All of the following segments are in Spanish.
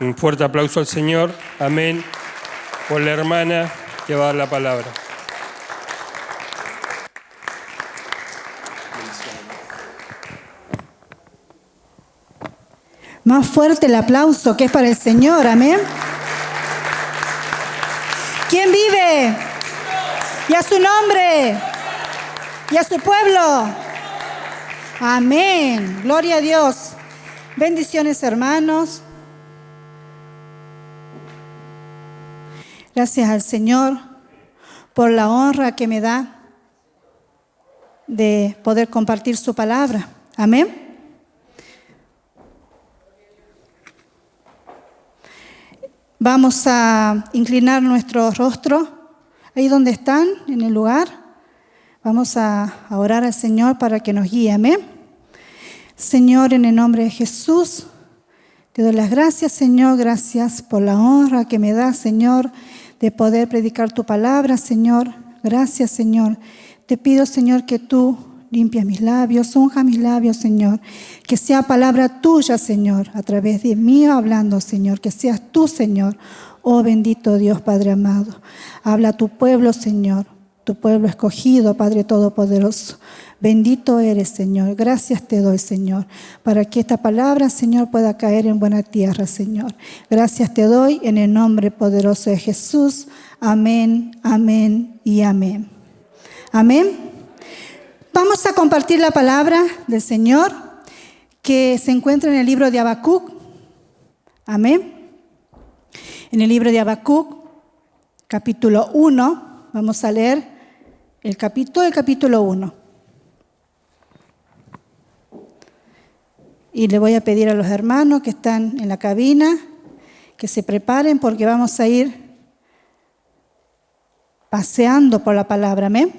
Un fuerte aplauso al Señor. Amén. Por la hermana que va a dar la palabra. Más fuerte el aplauso que es para el Señor. Amén. ¿Quién vive? Y a su nombre. Y a su pueblo. Amén. Gloria a Dios. Bendiciones, hermanos. Gracias al Señor por la honra que me da de poder compartir su palabra. Amén. Vamos a inclinar nuestro rostro ahí donde están, en el lugar. Vamos a orar al Señor para que nos guíe. Amén. Señor, en el nombre de Jesús, te doy las gracias, Señor. Gracias por la honra que me das, Señor, de poder predicar tu palabra, Señor. Gracias, Señor. Te pido, Señor, que tú limpias mis labios, unja mis labios, Señor. Que sea palabra tuya, Señor, a través de mí hablando, Señor. Que seas tú, Señor. Oh, bendito Dios, Padre amado. Habla a tu pueblo, Señor. Tu pueblo escogido, Padre Todopoderoso. Bendito eres, Señor. Gracias te doy, Señor, para que esta palabra, Señor, pueda caer en buena tierra, Señor. Gracias te doy en el nombre poderoso de Jesús. Amén, amén y amén. Amén. Vamos a compartir la palabra del Señor que se encuentra en el libro de Habacuc. Amén. En el libro de Habacuc, capítulo 1, vamos a leer el capítulo 1. Y le voy a pedir a los hermanos que están en la cabina que se preparen porque vamos a ir paseando por la palabra. Amén.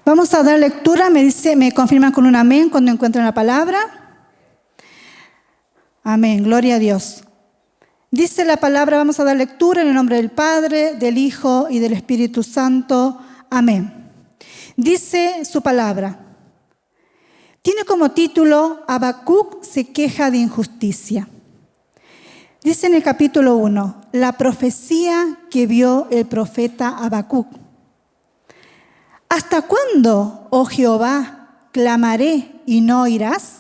Vamos a dar lectura, me confirman con un amén cuando encuentren la palabra. Amén, gloria a Dios. Dice la palabra, vamos a dar lectura en el nombre del Padre, del Hijo y del Espíritu Santo. Amén. Dice su palabra. Tiene como título, Habacuc se queja de injusticia. Dice en el capítulo 1, la profecía que vio el profeta Habacuc. ¿Hasta cuándo, oh Jehová, clamaré y no oirás?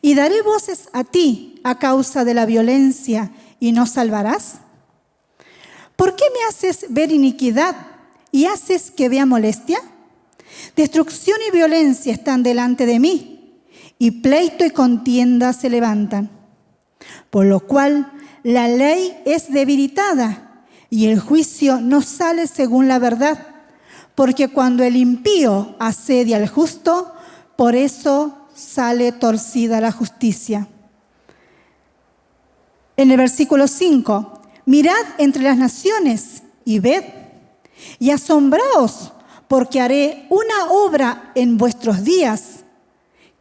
Y daré voces a ti a causa de la violencia y no salvarás. ¿Por qué me haces ver iniquidad y haces que vea molestia? Destrucción y violencia están delante de mí, y pleito y contienda se levantan. Por lo cual la ley es debilitada y el juicio no sale según la verdad. Porque cuando el impío asedia al justo, por eso sale torcida la justicia. En el versículo 5, mirad entre las naciones y ved, y asombraos, porque haré una obra en vuestros días,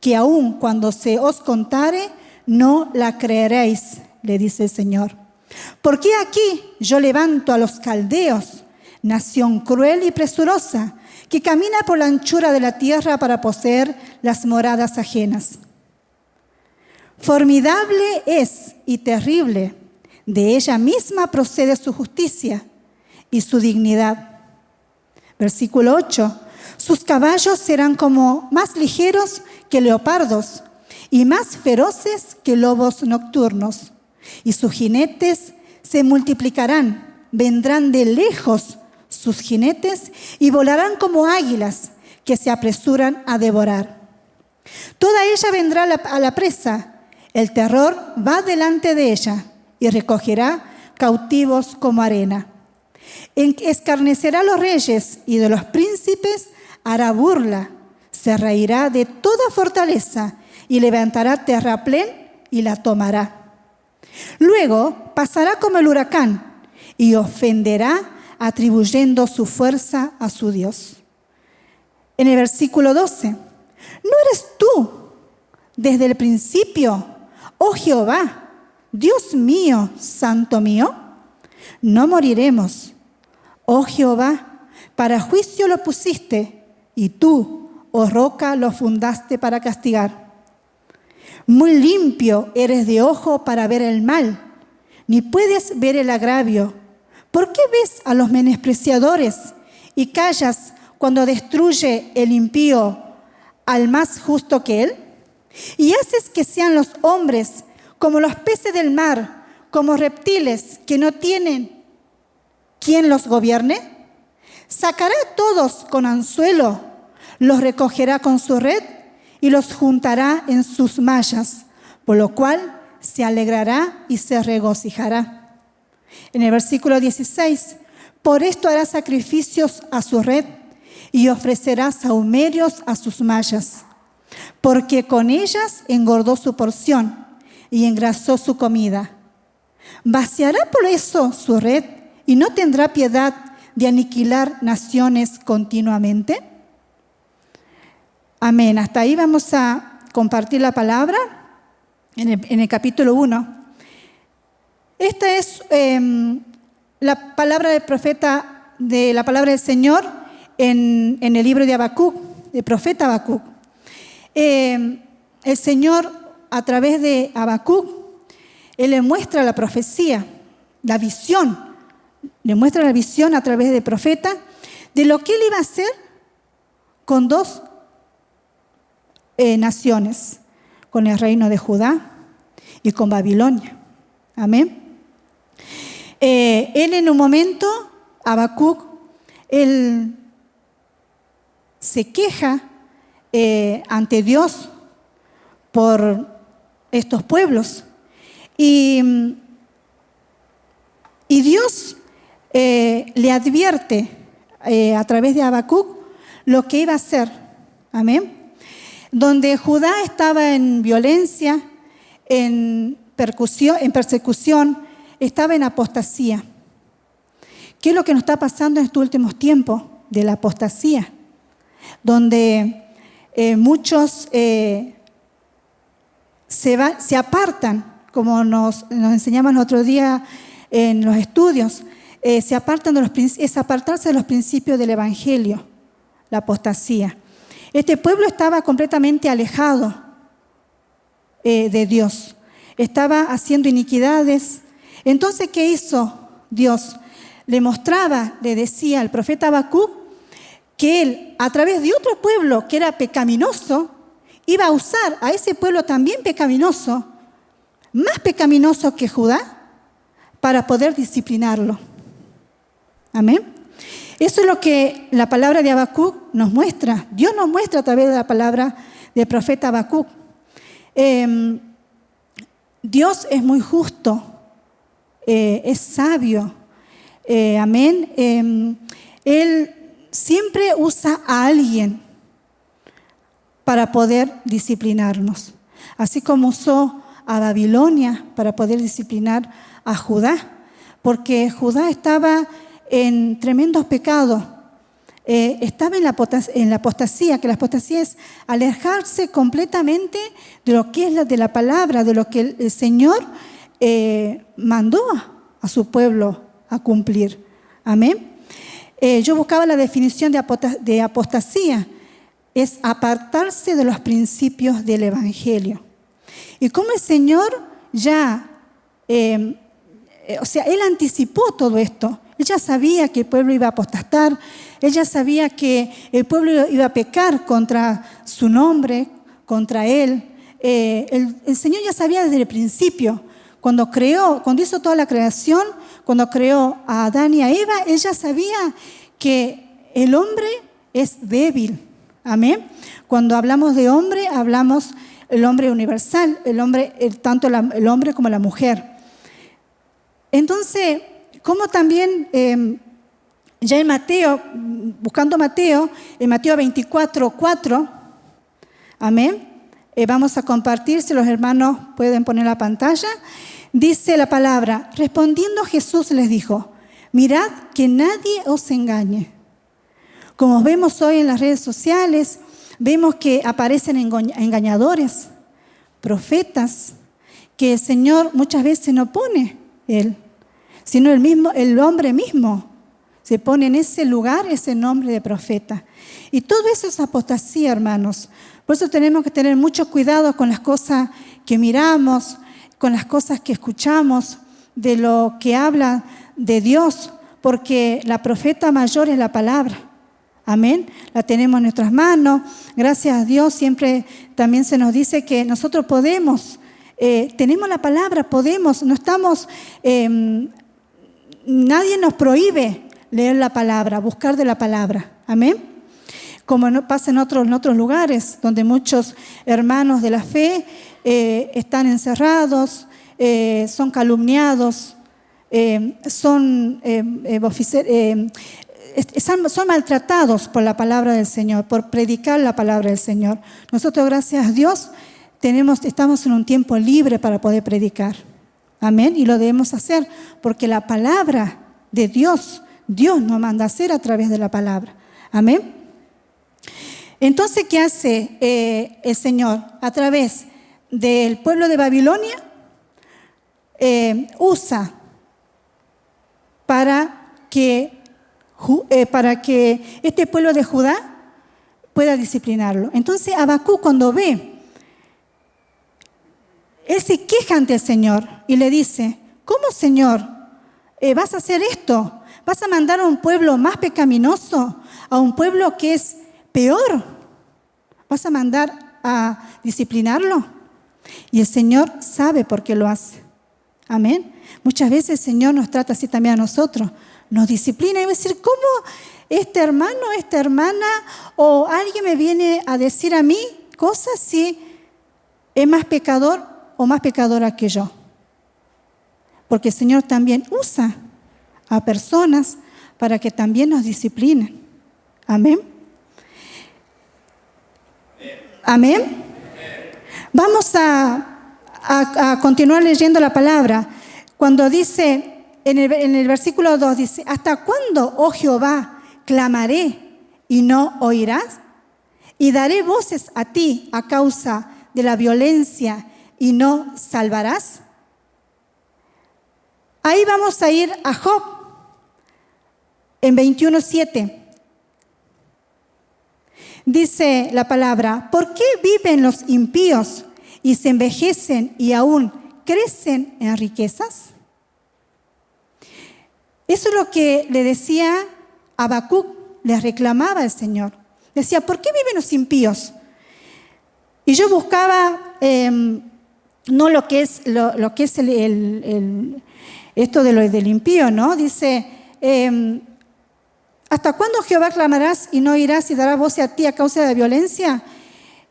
que aun cuando se os contare, no la creeréis, le dice el Señor. Porque aquí yo levanto a los caldeos, nación cruel y presurosa, que camina por la anchura de la tierra para poseer las moradas ajenas. Formidable es y terrible, de ella misma procede su justicia y su dignidad. Versículo 8, sus caballos serán como más ligeros que leopardos y más feroces que lobos nocturnos, y sus jinetes se multiplicarán, vendrán de lejos sus jinetes y volarán como águilas que se apresuran a devorar. Toda ella vendrá a la presa, el terror va delante de ella y recogerá cautivos como arena. Escarnecerá a los reyes y de los príncipes hará burla, se reirá de toda fortaleza y levantará terraplén y la tomará. Luego pasará como el huracán y ofenderá atribuyendo su fuerza a su Dios. En el versículo 12, ¿no eres tú desde el principio, oh Jehová, Dios mío, santo mío? No moriremos, oh Jehová, para juicio lo pusiste, y tú, oh roca, lo fundaste para castigar. Muy limpio eres de ojo para ver el mal, ni puedes ver el agravio. ¿Por qué ves a los menospreciadores y callas cuando destruye el impío al más justo que él? Y haces que sean los hombres como los peces del mar, como reptiles que no tienen quien los gobierne. Sacará a todos con anzuelo, los recogerá con su red y los juntará en sus mallas, por lo cual se alegrará y se regocijará. En el versículo 16, por esto hará sacrificios a su red y ofrecerá sahumerios a sus mallas, porque con ellas engordó su porción y engrasó su comida. Vaciará por eso su red y no tendrá piedad de aniquilar naciones continuamente. Amén. Hasta ahí vamos a compartir la palabra en el capítulo 1. Esta es la palabra del profeta, de la palabra del Señor en el libro de Habacuc, del profeta Habacuc. El Señor, a través de Habacuc, Él le muestra la profecía, la visión, le muestra la visión a través del profeta de lo que Él iba a hacer con dos naciones, con el reino de Judá y con Babilonia. Amén. Él en un momento, Habacuc, él se queja ante Dios por estos pueblos y Dios le advierte a través de Habacuc lo que iba a hacer. Amén. Donde Judá estaba en violencia, en persecución, estaba en apostasía. ¿Qué es lo que nos está pasando en estos últimos tiempos? De la apostasía, donde muchos se apartan, como nos enseñaban el otro día en los estudios, se apartan es apartarse de los principios del Evangelio, la apostasía. Este pueblo estaba completamente alejado de Dios, estaba haciendo iniquidades. Entonces, ¿qué hizo Dios? Le decía al profeta Habacuc que él, a través de otro pueblo que era pecaminoso, iba a usar a ese pueblo también pecaminoso, más pecaminoso que Judá, para poder disciplinarlo. Amén. Eso es lo que la palabra de Habacuc nos muestra. Dios nos muestra a través de la palabra del profeta Habacuc. Dios es muy justo, es sabio. Amén. Él siempre usa a alguien para poder disciplinarnos. Así como usó a Babilonia para poder disciplinar a Judá, porque Judá estaba en tremendos pecados, estaba en la apostasía, que la apostasía es alejarse completamente de lo que es de la palabra, de lo que el Señor mandó a su pueblo a cumplir. Amén. Yo buscaba la definición de apostasía, es apartarse de los principios del Evangelio. Y como el Señor ya, Él anticipó todo esto. Él ya sabía que el pueblo iba a apostatar, Él ya sabía que el pueblo iba a pecar contra su nombre, contra Él. El Señor ya sabía desde el principio, cuando hizo toda la creación, cuando creó a Adán y a Eva, Él ya sabía que el hombre es débil. Amén. Cuando hablamos de hombre, hablamos el hombre universal, tanto el hombre como la mujer. Entonces, como también ya en Mateo, buscando Mateo, en Mateo 24:4, amén, vamos a compartir, si los hermanos pueden poner la pantalla, dice la palabra, respondiendo Jesús les dijo, mirad que nadie os engañe. Como vemos hoy en las redes sociales, vemos que aparecen engañadores, profetas, que el Señor muchas veces no pone Él, sino el hombre mismo Se pone en ese lugar ese nombre de profeta. Y todo eso es apostasía, hermanos. Por eso tenemos que tener mucho cuidado con las cosas que miramos, con las cosas que escuchamos, de lo que habla de Dios, porque la profeta mayor es la palabra. Amén. La tenemos en nuestras manos. Gracias a Dios siempre también se nos dice que nosotros podemos, tenemos la palabra, podemos, no estamos, nadie nos prohíbe leer la palabra, buscar de la palabra. Amén. Como no pasa en otros lugares donde muchos hermanos de la fe están encerrados, son calumniados, son maltratados por la palabra del Señor, por predicar la palabra del Señor. Nosotros, gracias a Dios, estamos en un tiempo libre para poder predicar. Amén. Y lo debemos hacer porque la palabra de Dios nos manda a hacer a través de la palabra. Amén. Entonces, ¿qué hace el Señor? A través del pueblo de Babilonia, usa para que este pueblo de Judá pueda disciplinarlo. Entonces, Habacuc, cuando ve, él se queja ante el Señor y le dice: ¿cómo, Señor, vas a hacer esto? ¿Vas a mandar a un pueblo más pecaminoso? ¿A un pueblo que es peor? ¿Vas a mandar a disciplinarlo? Y el Señor sabe por qué lo hace. Amén. Muchas veces el Señor nos trata así también a nosotros. Nos disciplina y va a decir: ¿cómo este hermano, esta hermana o alguien me viene a decir a mí cosas si es más pecador o más pecadora que yo? Porque el Señor también usa a personas para que también nos disciplinen. Amén. Amén. Vamos a continuar leyendo la palabra. Cuando dice, en el versículo 2 dice: ¿hasta cuándo, oh Jehová, clamaré y no oirás? Y daré voces a ti a causa de la violencia y no salvarás. Ahí vamos a ir a Job, en 21:7. Dice la palabra: ¿por qué viven los impíos y se envejecen y aún crecen en riquezas? Eso es lo que le decía Habacuc, le reclamaba el Señor. Decía: ¿por qué viven los impíos? Y yo buscaba no lo que es esto de lo del impío, ¿no? Dice: ¿hasta cuándo, Jehová, clamarás y no oirás y darás voz a ti a causa de la violencia?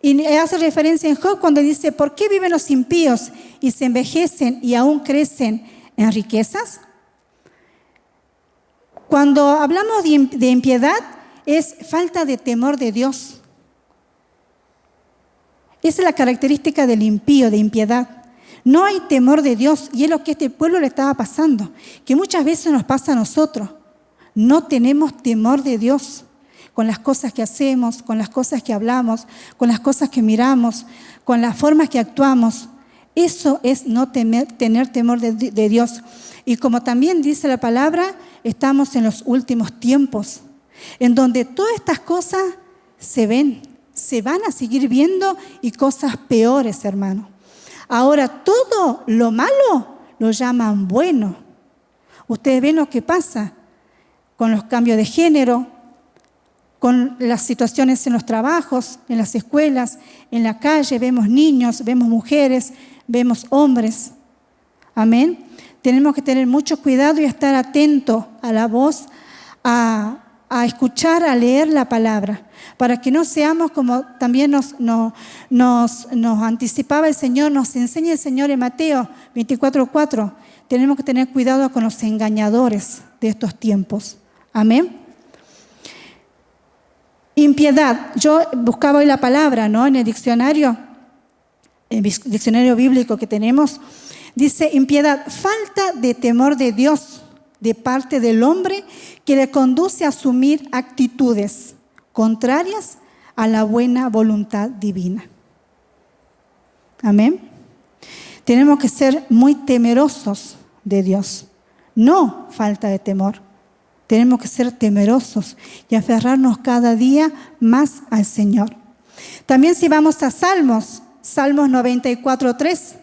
Y hace referencia en Job cuando dice: ¿por qué viven los impíos y se envejecen y aún crecen en riquezas? Cuando hablamos de impiedad, es falta de temor de Dios. Esa es la característica del impío, de impiedad. No hay temor de Dios, y es lo que a este pueblo le estaba pasando, que muchas veces nos pasa a nosotros. No tenemos temor de Dios con las cosas que hacemos, con las cosas que hablamos, con las cosas que miramos, con las formas que actuamos. Eso es no tener temor de Dios. Y como también dice la palabra, estamos en los últimos tiempos, en donde todas estas cosas se van a seguir viendo, y cosas peores, hermano. Ahora, todo lo malo lo llaman bueno. Ustedes ven lo que pasa con los cambios de género, con las situaciones en los trabajos, en las escuelas, en la calle. Vemos niños, vemos mujeres, vemos hombres. Amén. Tenemos que tener mucho cuidado y estar atentos a la voz, a escuchar, a leer la palabra, para que no seamos como también nos anticipaba el Señor, nos enseña el Señor en Mateo 24:4. Tenemos que tener cuidado con los engañadores de estos tiempos. Amén. Impiedad. Yo buscaba hoy la palabra, ¿no? En el diccionario bíblico que tenemos, dice: impiedad, falta de temor de Dios de parte del hombre que le conduce a asumir actitudes contrarias a la buena voluntad divina. Amén. Tenemos que ser muy temerosos de Dios, no falta de temor. Tenemos que ser temerosos y aferrarnos cada día más al Señor. También si vamos a Salmos 94:3,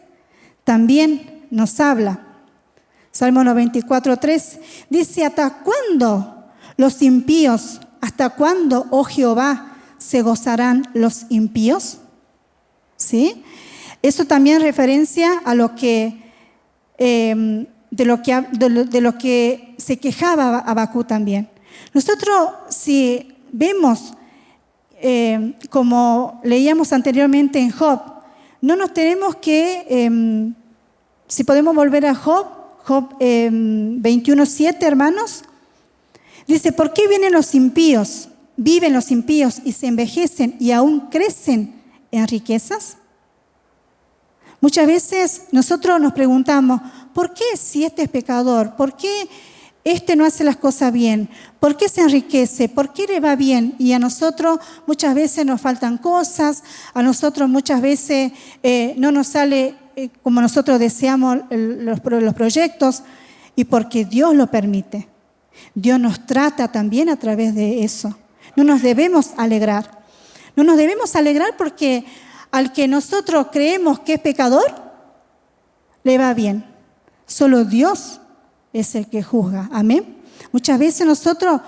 también nos habla. Salmo 94:3 dice: ¿hasta cuándo los impíos, hasta cuándo, oh Jehová, se gozarán los impíos? ¿Sí? Eso también referencia a lo que de lo que se quejaba Habacuc también. Nosotros, si vemos, como leíamos anteriormente en Job, no nos tenemos que, si podemos volver a Job 21:7, hermanos, dice: ¿por qué viven los impíos y se envejecen y aún crecen en riquezas? Muchas veces nosotros nos preguntamos: ¿por qué si este es pecador? ¿Por qué este no hace las cosas bien? ¿Por qué se enriquece? ¿Por qué le va bien? Y a nosotros muchas veces nos faltan cosas, a nosotros muchas veces no nos sale como nosotros deseamos los proyectos, y porque Dios lo permite. Dios nos trata también a través de eso. No nos debemos alegrar. No nos debemos alegrar porque al que nosotros creemos que es pecador, le va bien. Solo Dios es el que juzga. Amén. Muchas veces nosotros,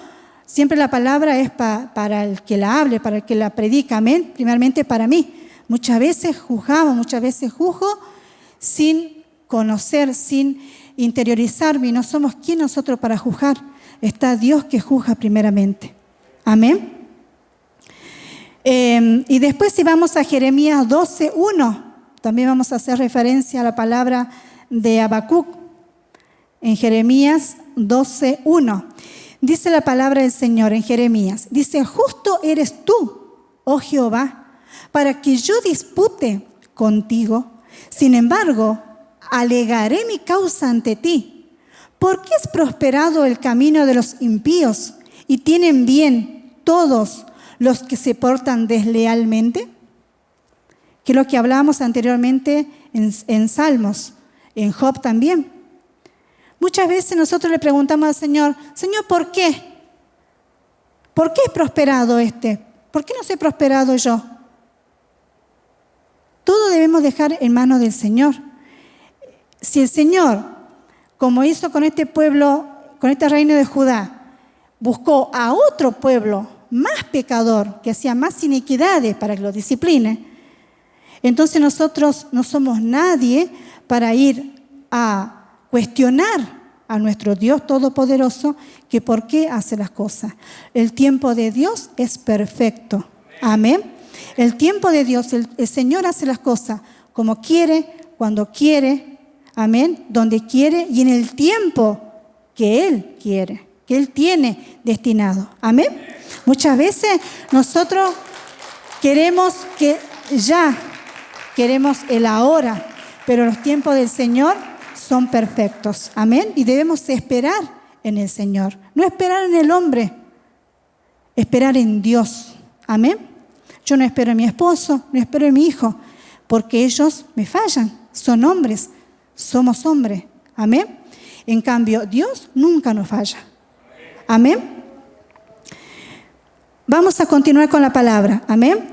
siempre la palabra es para el que la hable, para el que la predica. Amén. Primeramente para mí. Muchas veces juzgamos, muchas veces juzgo sin conocer, sin interiorizarme. Y no somos quién nosotros para juzgar. Está Dios que juzga primeramente. Amén. Y después, si vamos a Jeremías 12:1, también vamos a hacer referencia a la palabra de Habacuc. En Jeremías 12:1 dice la palabra del Señor en Jeremías, dice: justo eres tú, oh Jehová, para que yo dispute contigo. Sin embargo, alegaré mi causa ante ti. ¿Por qué es prosperado el camino de los impíos y tienen bien todos los que se portan deslealmente? Que es lo que hablábamos anteriormente en Salmos, en Job también. Muchas veces nosotros le preguntamos al Señor: Señor, ¿por qué? ¿Por qué es prosperado este? ¿Por qué no soy prosperado yo? Todo debemos dejar en manos del Señor. Si el Señor, como hizo con este pueblo, con este reino de Judá, buscó a otro pueblo más pecador, que hacía más iniquidades para que lo discipline, entonces nosotros no somos nadie para ir a cuestionar a nuestro Dios Todopoderoso que por qué hace las cosas. El tiempo de Dios es perfecto. Amén. El tiempo de Dios, el Señor hace las cosas como quiere, cuando quiere, amén, donde quiere y en el tiempo que Él quiere, que Él tiene destinado. Amén. Muchas veces nosotros queremos el ahora, pero los tiempos del Señor son perfectos. Amén. Y debemos esperar en el Señor. No esperar en el hombre, esperar en Dios. Amén. Yo no espero en mi esposo, no espero en mi hijo, porque ellos me fallan. Son hombres, somos hombres. Amén. En cambio, Dios nunca nos falla. Amén. Vamos a continuar con la palabra. Amén.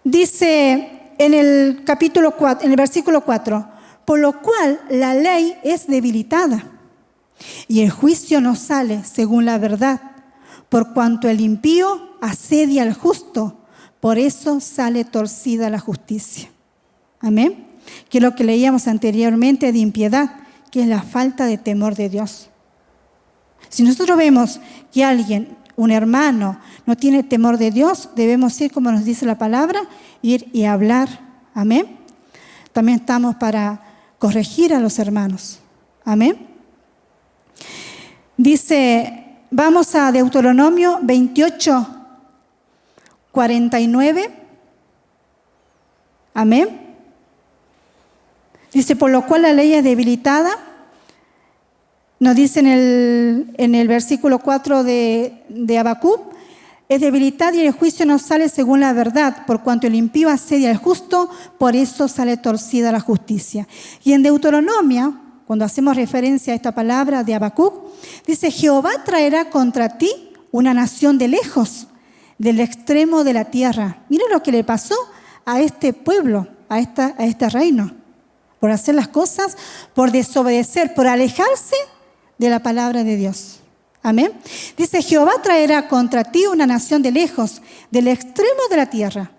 Dice en el capítulo 4, en el versículo 4, por lo cual la ley es debilitada y el juicio no sale según la verdad, por cuanto el impío asedia al justo, por eso sale torcida la justicia. Amén. Que es lo que leíamos anteriormente de impiedad, que es la falta de temor de Dios. Si nosotros vemos que alguien, un hermano, no tiene temor de Dios, debemos ir, como nos dice la palabra, ir y hablar. Amén. También estamos para corregir a los hermanos. Amén. Dice, vamos a Deuteronomio 28:49. Amén. Dice, por lo cual la ley es debilitada. Nos dice en el versículo 4 de Habacuc, es debilitada y el juicio no sale según la verdad, por cuanto el impío asedia al justo, por eso sale torcida la justicia. Y en Deuteronomio cuando hacemos referencia a esta palabra de Habacuc, dice: Jehová traerá contra ti una nación de lejos, del extremo de la tierra. Mira lo que le pasó a este pueblo, a este reino, por hacer las cosas, por desobedecer, por alejarse de la palabra de Dios. Amén. Dice: Jehová traerá contra ti una nación de lejos, del extremo de la tierra,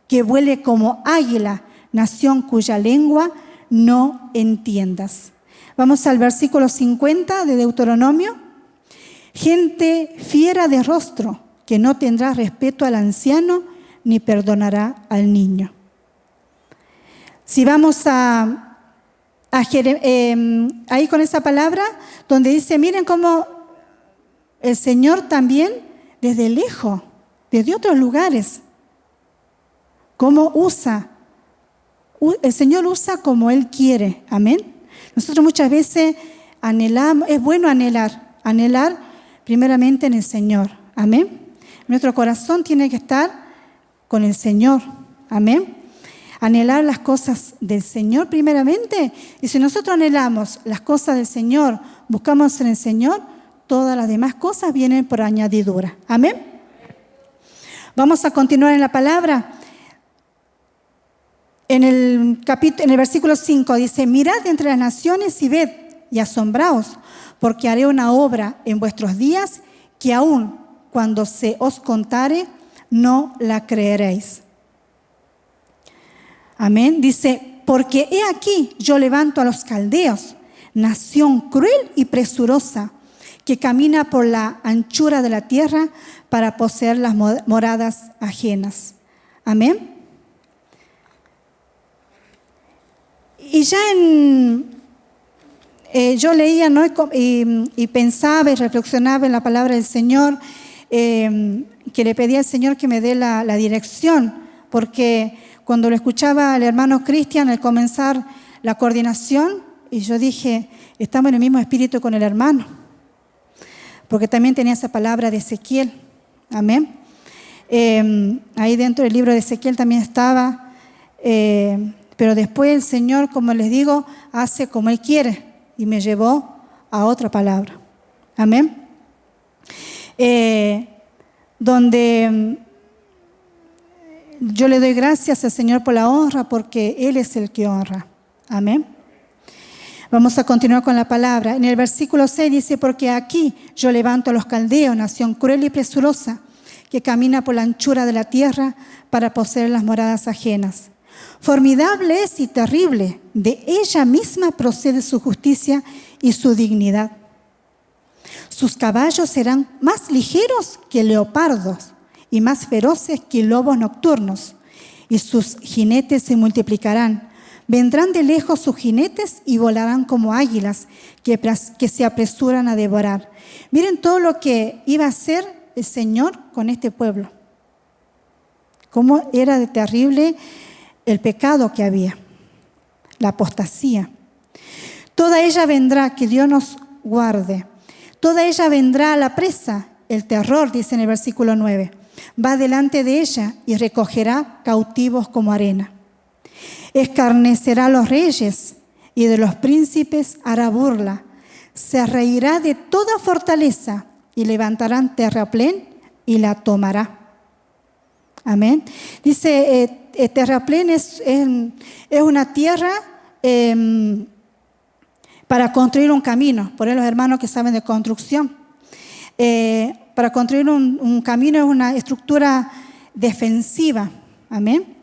que vuele como águila, nación cuya lengua no entiendas. Vamos al versículo 50 de Deuteronomio. Gente fiera de rostro, que no tendrá respeto al anciano, ni perdonará al niño. Si vamos ahí con esa palabra, donde dice, miren cómo el Señor también, desde lejos, desde otros lugares, cómo usa. El Señor usa como Él quiere. Amén. Nosotros muchas veces anhelamos, es bueno anhelar primeramente en el Señor. Amén. Nuestro corazón tiene que estar con el Señor. Amén. Anhelar las cosas del Señor primeramente. Y si nosotros anhelamos las cosas del Señor, buscamos en el Señor, todas las demás cosas vienen por añadidura. Amén. Vamos a continuar en la palabra. En el versículo 5 dice: mirad entre las naciones y ved y asombraos, porque haré una obra en vuestros días que aun cuando se os contare, no la creeréis. Amén. Dice: porque he aquí yo levanto a los caldeos, nación cruel y presurosa, que camina por la anchura de la tierra para poseer las moradas ajenas. Amén. Y ya yo leía, ¿no? y pensaba y reflexionaba en la palabra del Señor, que le pedía al Señor que me dé la dirección, porque cuando lo escuchaba al hermano Cristian al comenzar la coordinación, y yo dije, estamos en el mismo espíritu con el hermano, porque también tenía esa palabra de Ezequiel. Amén. Ahí dentro del libro de Ezequiel también estaba, pero después el Señor, como les digo, hace como Él quiere y me llevó a otra palabra. Amén. Donde yo le doy gracias al Señor por la honra, porque Él es el que honra. Amén. Vamos a continuar con la palabra. En el versículo 6 dice: porque aquí yo levanto a los caldeos, nación cruel y presurosa, que camina por la anchura de la tierra para poseer las moradas ajenas. Formidable es y terrible, de ella misma procede su justicia y su dignidad. Sus caballos serán más ligeros que leopardos y más feroces que lobos nocturnos, y sus jinetes se multiplicarán. Vendrán de lejos sus jinetes y volarán como águilas que se apresuran a devorar. Miren todo lo que iba a hacer el Señor con este pueblo. Cómo era de terrible el pecado que había, la apostasía. Toda ella vendrá, que Dios nos guarde. Toda ella vendrá a la presa, el terror, dice en el versículo 9. Va delante de ella y recogerá cautivos como arena. Escarnecerá a los reyes y de los príncipes hará burla. Se reirá de toda fortaleza y levantarán terraplén y la tomará. Amén. Dice, terraplén es una tierra para construir un camino. Por eso los hermanos que saben de construcción. Para construir un camino es una estructura defensiva. Amén.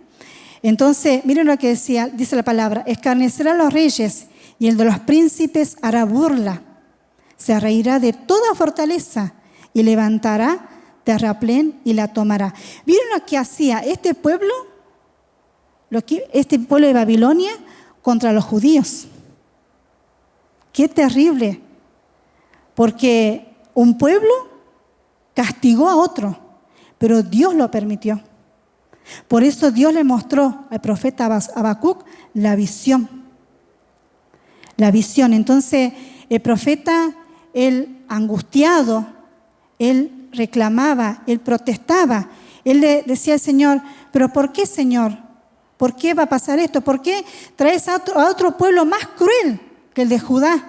Entonces, miren lo que dice la palabra: escarnecerá a los reyes y el de los príncipes hará burla. Se reirá de toda fortaleza y levantará terraplén y la tomará. ¿Vieron lo que hacía este pueblo de Babilonia contra los judíos? Qué terrible, porque un pueblo castigó a otro, pero Dios lo permitió. Por eso Dios le mostró al profeta Habacuc la visión. La visión. Entonces el profeta, él angustiado, él reclamaba, él protestaba. Él le decía al Señor: ¿pero por qué, Señor? ¿Por qué va a pasar esto? ¿Por qué traes a otro pueblo más cruel que el de Judá,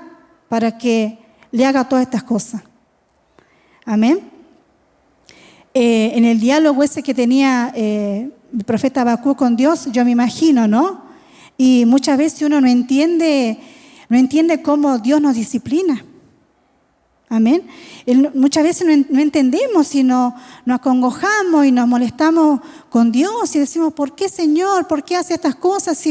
para que le haga todas estas cosas. Amén. En el diálogo ese que tenía el profeta Habacuc con Dios, yo me imagino, ¿no? Y muchas veces uno no entiende cómo Dios nos disciplina. Amén. Muchas veces no entendemos y nos acongojamos y nos molestamos con Dios y decimos, ¿por qué, Señor? ¿Por qué hace estas cosas?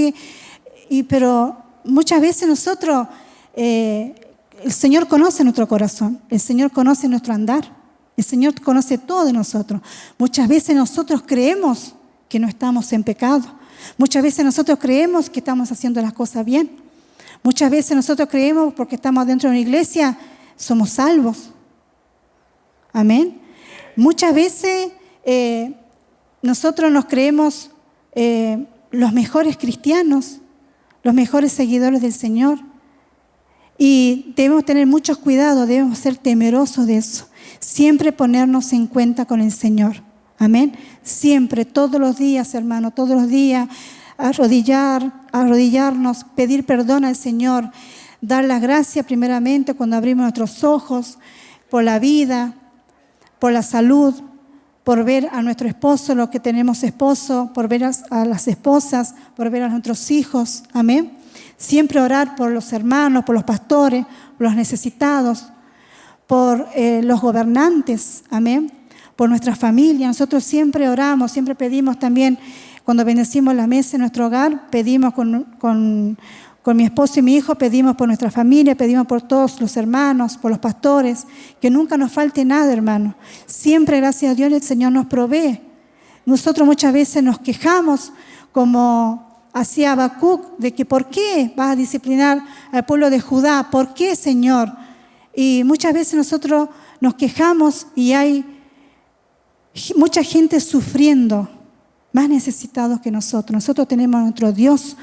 Pero muchas veces nosotros, el Señor conoce nuestro corazón, el Señor conoce nuestro andar, el Señor conoce todo de nosotros. Muchas veces nosotros creemos que no estamos en pecado. Muchas veces nosotros creemos que estamos haciendo las cosas bien. Muchas veces nosotros creemos porque estamos dentro de una iglesia, somos salvos. Amén. Muchas veces nosotros nos creemos los mejores cristianos, los mejores seguidores del Señor. Y debemos tener mucho cuidado, debemos ser temerosos de eso. Siempre ponernos en cuenta con el Señor. Amén. Siempre, todos los días, hermano, todos los días, arrodillarnos, pedir perdón al Señor, dar las gracias primeramente cuando abrimos nuestros ojos, por la vida, por la salud, por ver a nuestro esposo, los que tenemos esposo, por ver a las esposas, por ver a nuestros hijos. Amén. Siempre orar por los hermanos, por los pastores, por los necesitados, por los gobernantes. Amén. Por nuestra familia. Nosotros siempre oramos, siempre pedimos también, cuando bendecimos la mesa en nuestro hogar, pedimos con mi esposo y mi hijo, pedimos por nuestra familia, pedimos por todos los hermanos, por los pastores, que nunca nos falte nada, hermano. Siempre, gracias a Dios, el Señor nos provee. Nosotros muchas veces nos quejamos, como hacía Habacuc, de que ¿por qué vas a disciplinar al pueblo de Judá? ¿Por qué, Señor? Y muchas veces nosotros nos quejamos y hay mucha gente sufriendo, más necesitados que nosotros. Nosotros tenemos a nuestro Dios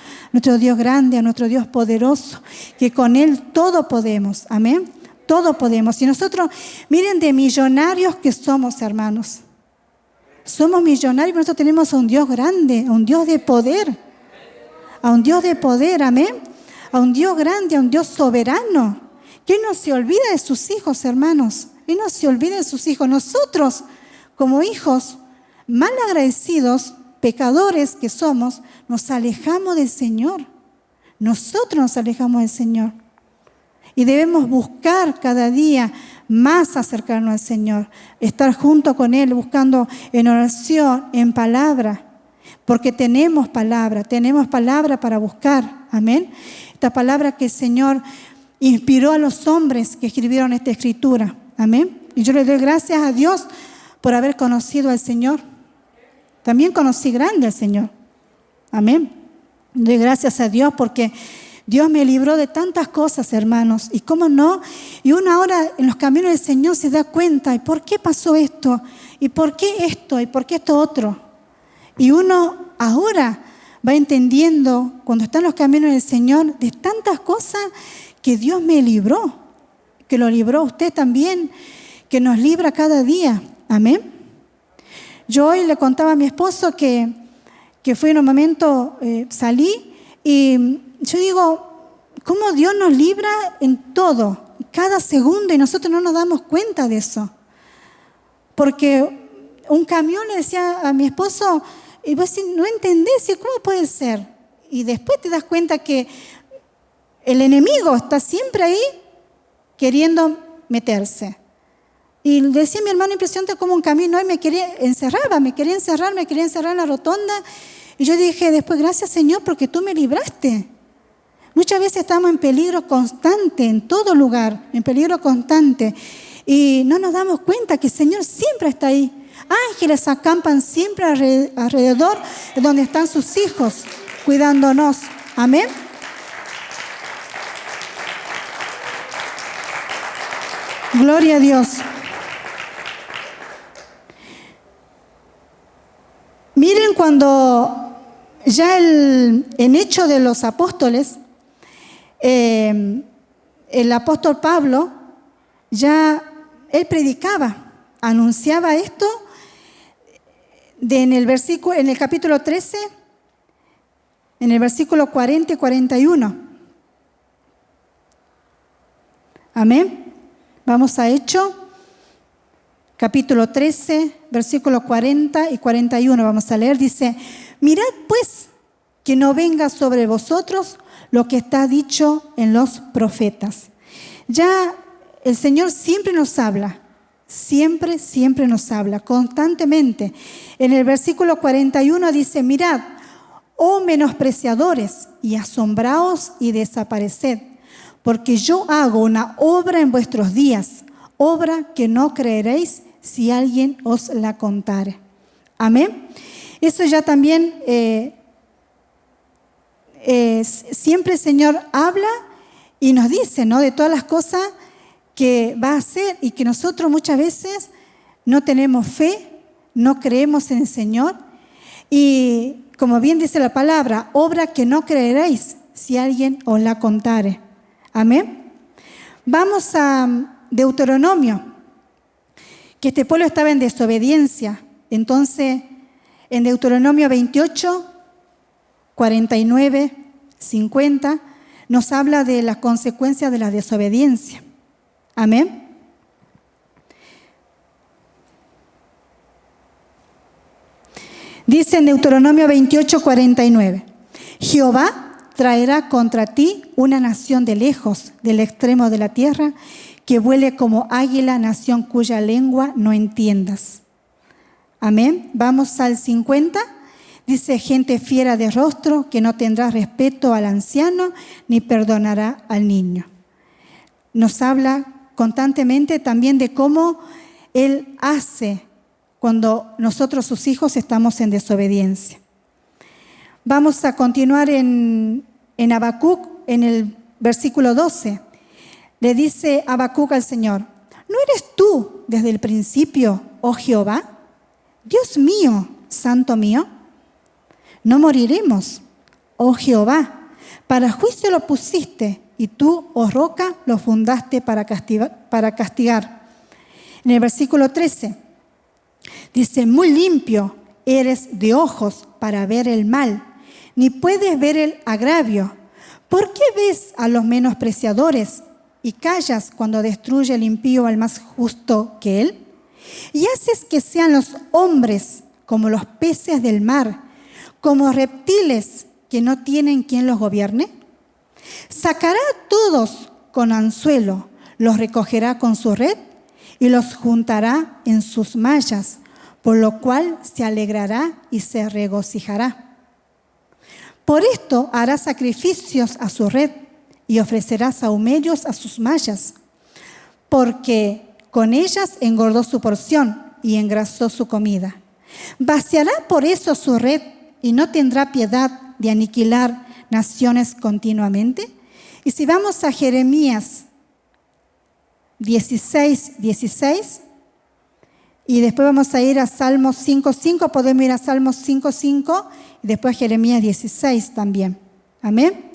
grande, a nuestro Dios poderoso, que con Él todo podemos. Amén. Todo podemos. Y nosotros, miren de millonarios que somos, hermanos. Somos millonarios, pero nosotros tenemos a un Dios grande, a un Dios de poder. A un Dios de poder, amén. A un Dios grande, a un Dios soberano. Que Él no se olvida de sus hijos, hermanos. Él no se olvida de sus hijos. Nosotros, como hijos mal agradecidos, pecadores que somos, nos alejamos del Señor. Nosotros nos alejamos del Señor. Y debemos buscar cada día más acercarnos al Señor. Estar junto con Él, buscando en oración, en palabra. Porque tenemos palabra para buscar. Amén. Esta palabra que el Señor inspiró a los hombres que escribieron esta escritura. Amén. Y yo le doy gracias a Dios por haber conocido al Señor. También conocí grande al Señor. Amén. Doy gracias a Dios porque Dios me libró de tantas cosas, hermanos. Y cómo no, y uno ahora en los caminos del Señor se da cuenta, ¿y por qué pasó esto? ¿Y por qué esto? ¿Y por qué esto otro? Y uno ahora va entendiendo, cuando está en los caminos del Señor, de tantas cosas que Dios me libró, que lo libró a usted también, que nos libra cada día. Amén. Yo hoy le contaba a mi esposo que fue en un momento, salí y yo digo, ¿cómo Dios nos libra en todo, cada segundo, y nosotros no nos damos cuenta de eso? Porque un camión, le decía a mi esposo, y vos no entendés, ¿cómo puede ser? Y después te das cuenta que el enemigo está siempre ahí queriendo meterse. Y decía mi hermano, impresionante como un camino hoy me quería encerrar en la rotonda. Y yo dije después, gracias Señor, porque tú me libraste. Muchas veces estamos en peligro constante, en todo lugar, en peligro constante. Y no nos damos cuenta que el Señor siempre está ahí. Ángeles acampan siempre alrededor de donde están sus hijos, cuidándonos. Amén. Gloria a Dios. Miren cuando ya en Hechos de los Apóstoles, el apóstol Pablo, ya él predicaba, anunciaba esto en el capítulo 13, en el versículo 40 y 41. Amén. Vamos a Hechos, capítulo 13, versículos 40 y 41. Vamos a leer. Dice: mirad pues que no venga sobre vosotros lo que está dicho en los profetas. Ya el Señor siempre nos habla. Siempre nos habla, constantemente. En el versículo 41 dice: mirad, oh menospreciadores, y asombraos y desapareced, porque yo hago una obra en vuestros días, obra que no creeréis si alguien os la contare. Amén. Eso ya también, siempre el Señor habla y nos dice, ¿no?, de todas las cosas que va a hacer, y que nosotros muchas veces no tenemos fe, no creemos en el Señor. Y como bien dice la palabra, obra que no creeréis si alguien os la contare. Amén. Vamos a Deuteronomio, que este pueblo estaba en desobediencia. Entonces, en Deuteronomio 28, 49, 50, nos habla de las consecuencias de la desobediencia. Amén. Dice en Deuteronomio 28, 49: Jehová traerá contra ti una nación de lejos, del extremo de la tierra, que vuele como águila, nación cuya lengua no entiendas. Amén. Vamos al 50. Dice: gente fiera de rostro, que no tendrá respeto al anciano, ni perdonará al niño. Nos habla constantemente también de cómo Él hace cuando nosotros, sus hijos, estamos en desobediencia. Vamos a continuar en Habacuc, en el versículo 12. Le dice Habacuc al Señor: ¿no eres tú desde el principio, oh Jehová? Dios mío, santo mío. No moriremos, oh Jehová. Para juicio lo pusiste, y tú, oh roca, lo fundaste para castigar. En el versículo 13 dice: muy limpio eres de ojos para ver el mal, ni puedes ver el agravio. ¿Por qué ves a los menospreciadores y callas cuando destruye el impío al más justo que él? Y haces que sean los hombres como los peces del mar, como reptiles que no tienen quien los gobierne. Sacará a todos con anzuelo, los recogerá con su red y los juntará en sus mallas, por lo cual se alegrará y se regocijará. Por esto hará sacrificios a su red y ofrecerá sahumerios a sus mallas, porque con ellas engordó su porción y engrasó su comida. Vaciará por eso su red y no tendrá piedad de aniquilar naciones continuamente. Y si vamos a Jeremías 16, 16, y después vamos a ir a Salmos 5:5, podemos ir a Salmos 5:5 y después a Jeremías 16 también. Amén.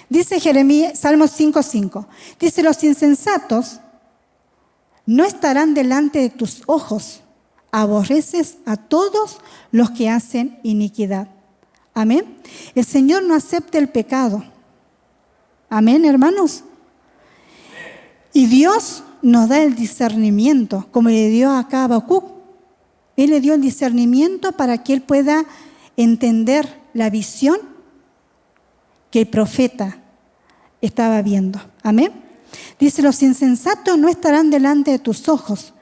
Dice Jeremías, Salmos 5:5, dice: los insensatos no estarán delante de tus ojos, aborreces a todos los que hacen iniquidad. Amén. El Señor no acepta el pecado. Amén, hermanos. Y Dios nos da el discernimiento, como le dio acá a Habacuc. Él le dio el discernimiento para que él pueda entender la visión que el profeta estaba viendo. Amén. Dice: los insensatos no estarán delante de tus ojos,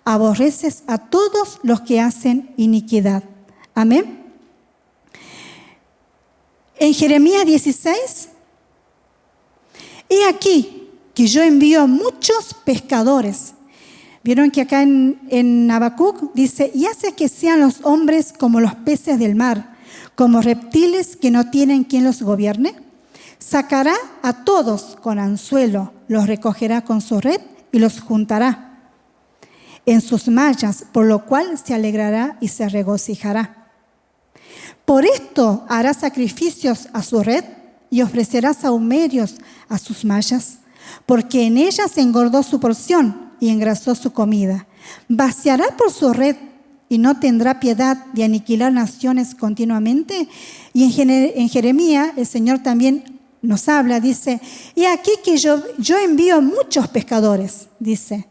aborreces a todos los que hacen iniquidad. Amén. En Jeremías 16, he aquí que yo envío a muchos pescadores. Vieron que acá en Habacuc dice: y hace que sean los hombres como los peces del mar, como reptiles que no tienen quien los gobierne. Sacará a todos con anzuelo, los recogerá con su red y los juntará en sus mallas, por lo cual se alegrará y se regocijará. Por esto hará sacrificios a su red y ofrecerá sahumerios a sus mallas, porque en ellas engordó su porción y engrasó su comida. Vaciará por su red y no tendrá piedad de aniquilar naciones continuamente. Y en Jeremías el Señor también nos habla, dice, y aquí que yo envío muchos pescadores, dice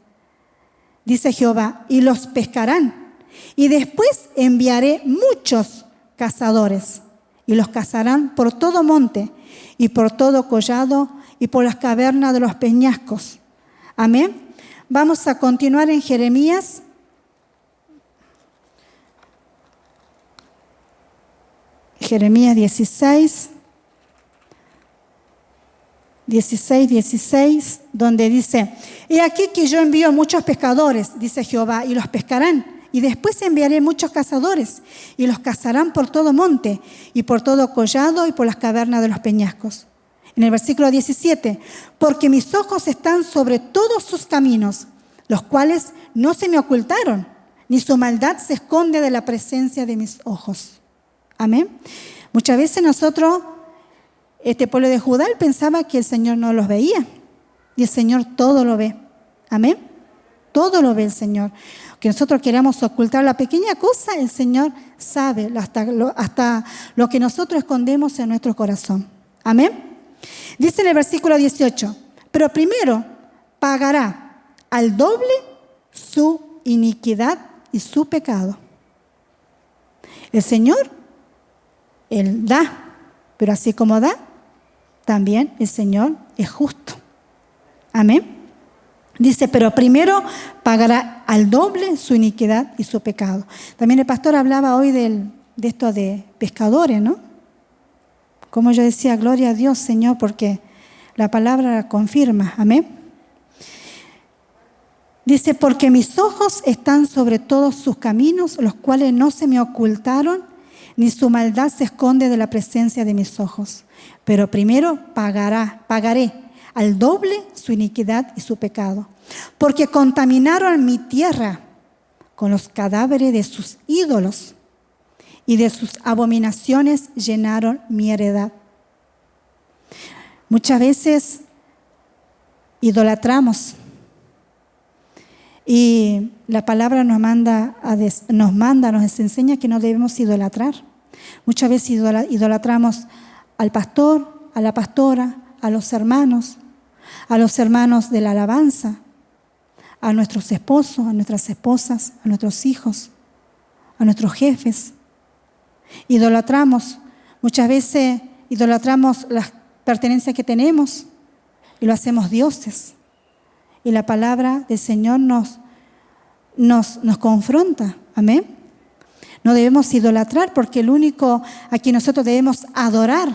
Jehová, y los pescarán. Y después enviaré muchos cazadores, y los cazarán por todo monte, y por todo collado, y por las cavernas de los peñascos. Amén. Vamos a continuar en Jeremías. Jeremías 16, 16, donde dice, he aquí que yo envío muchos pescadores, dice Jehová, y los pescarán. Y después enviaré muchos cazadores, y los cazarán por todo monte, y por todo collado, y por las cavernas de los peñascos. En el versículo 17, porque mis ojos están sobre todos sus caminos, los cuales no se me ocultaron, ni su maldad se esconde de la presencia de mis ojos. Amén. Muchas veces nosotros, este pueblo de Judá, pensaba que el Señor no los veía, y el Señor todo lo ve. Amén. Todo lo ve el Señor. Que nosotros queramos ocultar la pequeña cosa, el Señor sabe hasta lo que nosotros escondemos en nuestro corazón. Amén. Dice en el versículo 18, pero primero pagará al doble su iniquidad y su pecado. El Señor, Él da, pero así como da, también el Señor es justo. Amén. Dice, pero primero pagará al doble su iniquidad y su pecado. También el pastor hablaba hoy de esto de pescadores, ¿no? Como yo decía, gloria a Dios, Señor, porque la palabra la confirma. Amén. Dice, porque mis ojos están sobre todos sus caminos, los cuales no se me ocultaron, ni su maldad se esconde de la presencia de mis ojos. Pero primero pagaré al doble su iniquidad y su pecado. Porque contaminaron mi tierra con los cadáveres de sus ídolos, y de sus abominaciones llenaron mi heredad. Muchas veces idolatramos, y la palabra nos enseña que no debemos idolatrar. Muchas veces idolatramos al pastor, a la pastora, a los hermanos de la alabanza, a nuestros esposos, a nuestras esposas, a nuestros hijos, a nuestros jefes. Muchas veces idolatramos las pertenencias que tenemos y lo hacemos dioses. Y la palabra del Señor nos confronta. Amén. No debemos idolatrar, porque el único a quien nosotros debemos adorar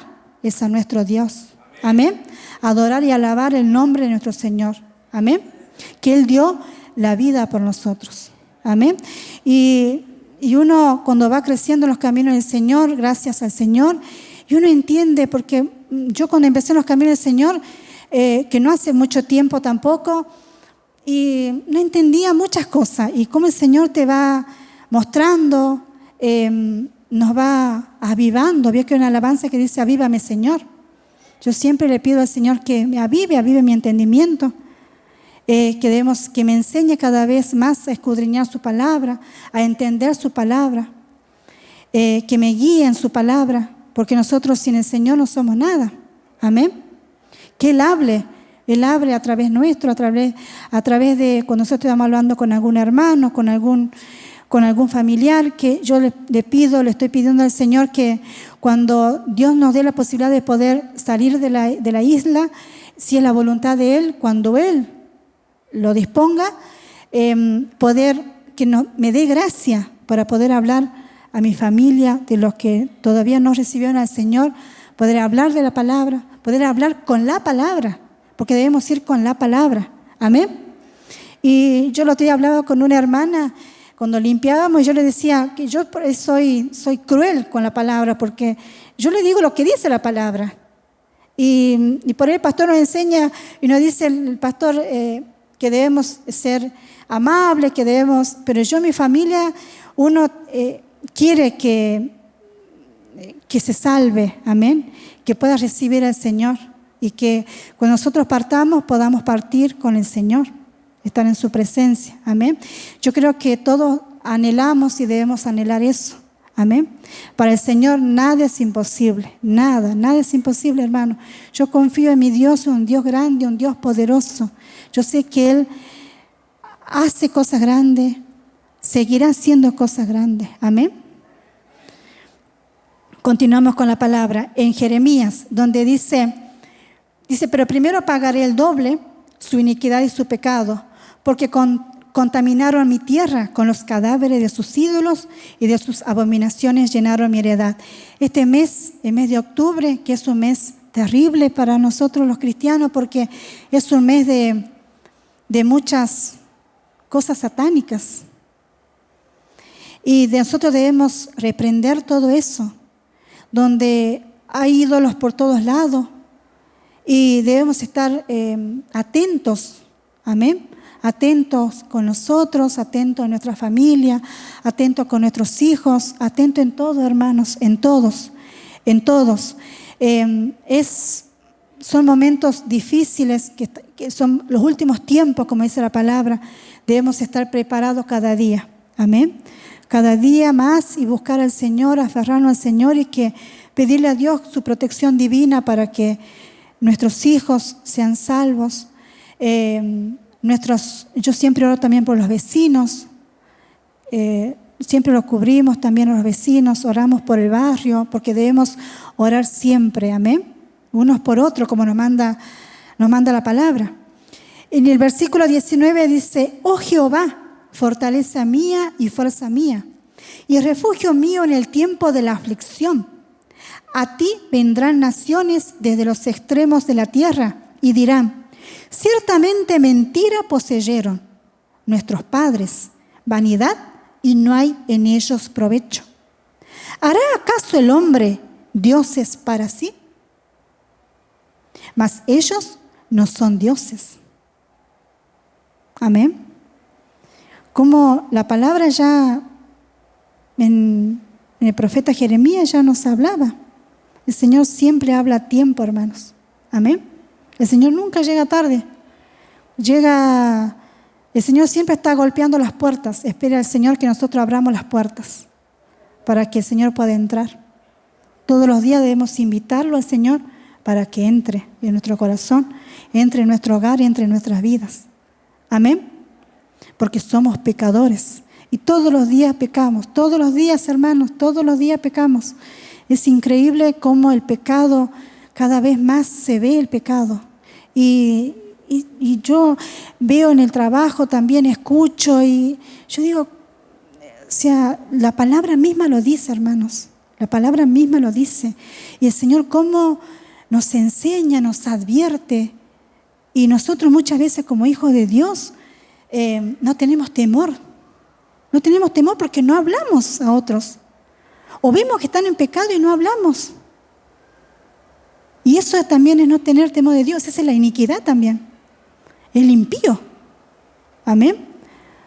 es a nuestro Dios. Amén. Adorar y alabar el nombre de nuestro Señor. Amén. Que Él dio la vida por nosotros. Amén. Y uno, cuando va creciendo en los caminos del Señor, gracias al Señor, y uno entiende, porque yo cuando empecé en los caminos del Señor, que no hace mucho tiempo tampoco, y no entendía muchas cosas, y cómo el Señor te va mostrando, nos va avivando. Veo que hay una alabanza que dice, avívame, Señor. Yo siempre le pido al Señor que me avive mi entendimiento, que me enseñe cada vez más a escudriñar su palabra, a entender su palabra, que me guíe en su palabra, porque nosotros sin el Señor no somos nada. Amén. Que Él hable a través nuestro, a través de cuando nosotros estamos hablando con algún hermano, con algún familiar, que yo le estoy pidiendo al Señor que cuando Dios nos dé la posibilidad de poder salir de la isla, si es la voluntad de Él, cuando Él lo disponga, me dé gracia para poder hablar a mi familia, de los que todavía no recibieron al Señor, poder hablar de la palabra, poder hablar con la palabra, porque debemos ir con la palabra. Amén. Y yo el otro día hablaba con una hermana, cuando limpiábamos, yo le decía que yo soy cruel con la palabra, porque yo le digo lo que dice la palabra. Y por ahí el pastor nos enseña, y nos dice el pastor que debemos ser amables, pero yo en mi familia, uno quiere que se salve, amén, que pueda recibir al Señor, y que cuando nosotros partamos, podamos partir con el Señor, estar en su presencia, amén. Yo creo que todos anhelamos y debemos anhelar eso, Amén. Para el Señor nada es imposible, nada es imposible, hermano. Yo confío en mi Dios, un Dios grande, un Dios poderoso. Yo sé que Él hace cosas grandes, seguirá haciendo cosas grandes. Amén. Continuamos con la palabra en Jeremías, donde dice, pero primero pagaré el doble su iniquidad y su pecado, porque contaminaron mi tierra con los cadáveres de sus ídolos y de sus abominaciones llenaron mi heredad. Este mes, el mes de octubre, que es un mes terrible para nosotros los cristianos, porque es un mes de muchas cosas satánicas. Y nosotros debemos reprender todo eso, donde hay ídolos por todos lados, y debemos estar atentos, amén, atentos con nosotros, atentos a nuestra familia, atentos con nuestros hijos, atentos en todo, hermanos, en todos. Son momentos difíciles, que son los últimos tiempos, como dice la palabra. Debemos estar preparados cada día, amén, cada día más, y buscar al Señor, aferrarnos al Señor, y que pedirle a Dios su protección divina para que nuestros hijos sean salvos. Yo siempre oro también por los vecinos, siempre los cubrimos también a los vecinos, oramos por el barrio, porque debemos orar siempre, amén, unos por otros, como nos manda la palabra. En el versículo 19 dice: oh Jehová, fortaleza mía y fuerza mía, y refugio mío en el tiempo de la aflicción. A ti vendrán naciones desde los extremos de la tierra y dirán: ciertamente mentira poseyeron nuestros padres, vanidad, y no hay en ellos provecho. ¿Hará acaso el hombre dioses para sí? Mas ellos no son dioses. Amén. Como la palabra ya en el profeta Jeremías ya nos hablaba. El Señor siempre habla a tiempo, hermanos. Amén. El Señor nunca llega tarde. El Señor siempre está golpeando las puertas. Espera el Señor que nosotros abramos las puertas para que el Señor pueda entrar. Todos los días debemos invitarlo al Señor para que entre en nuestro corazón, entre en nuestro hogar, entre en nuestras vidas. Amén. Porque somos pecadores y todos los días pecamos. Todos los días, hermanos, todos los días pecamos. Es increíble cómo el pecado, cada vez más se ve el pecado. Y yo veo en el trabajo también, escucho, y yo digo, o sea, la palabra misma lo dice, hermanos. La palabra misma lo dice. Y el Señor cómo nos enseña, nos advierte. Y nosotros muchas veces como hijos de Dios no tenemos temor. No tenemos temor porque no hablamos a otros. O vemos que están en pecado y no hablamos. Y eso también es no tener temor de Dios. Esa es la iniquidad también. El impío. Amén.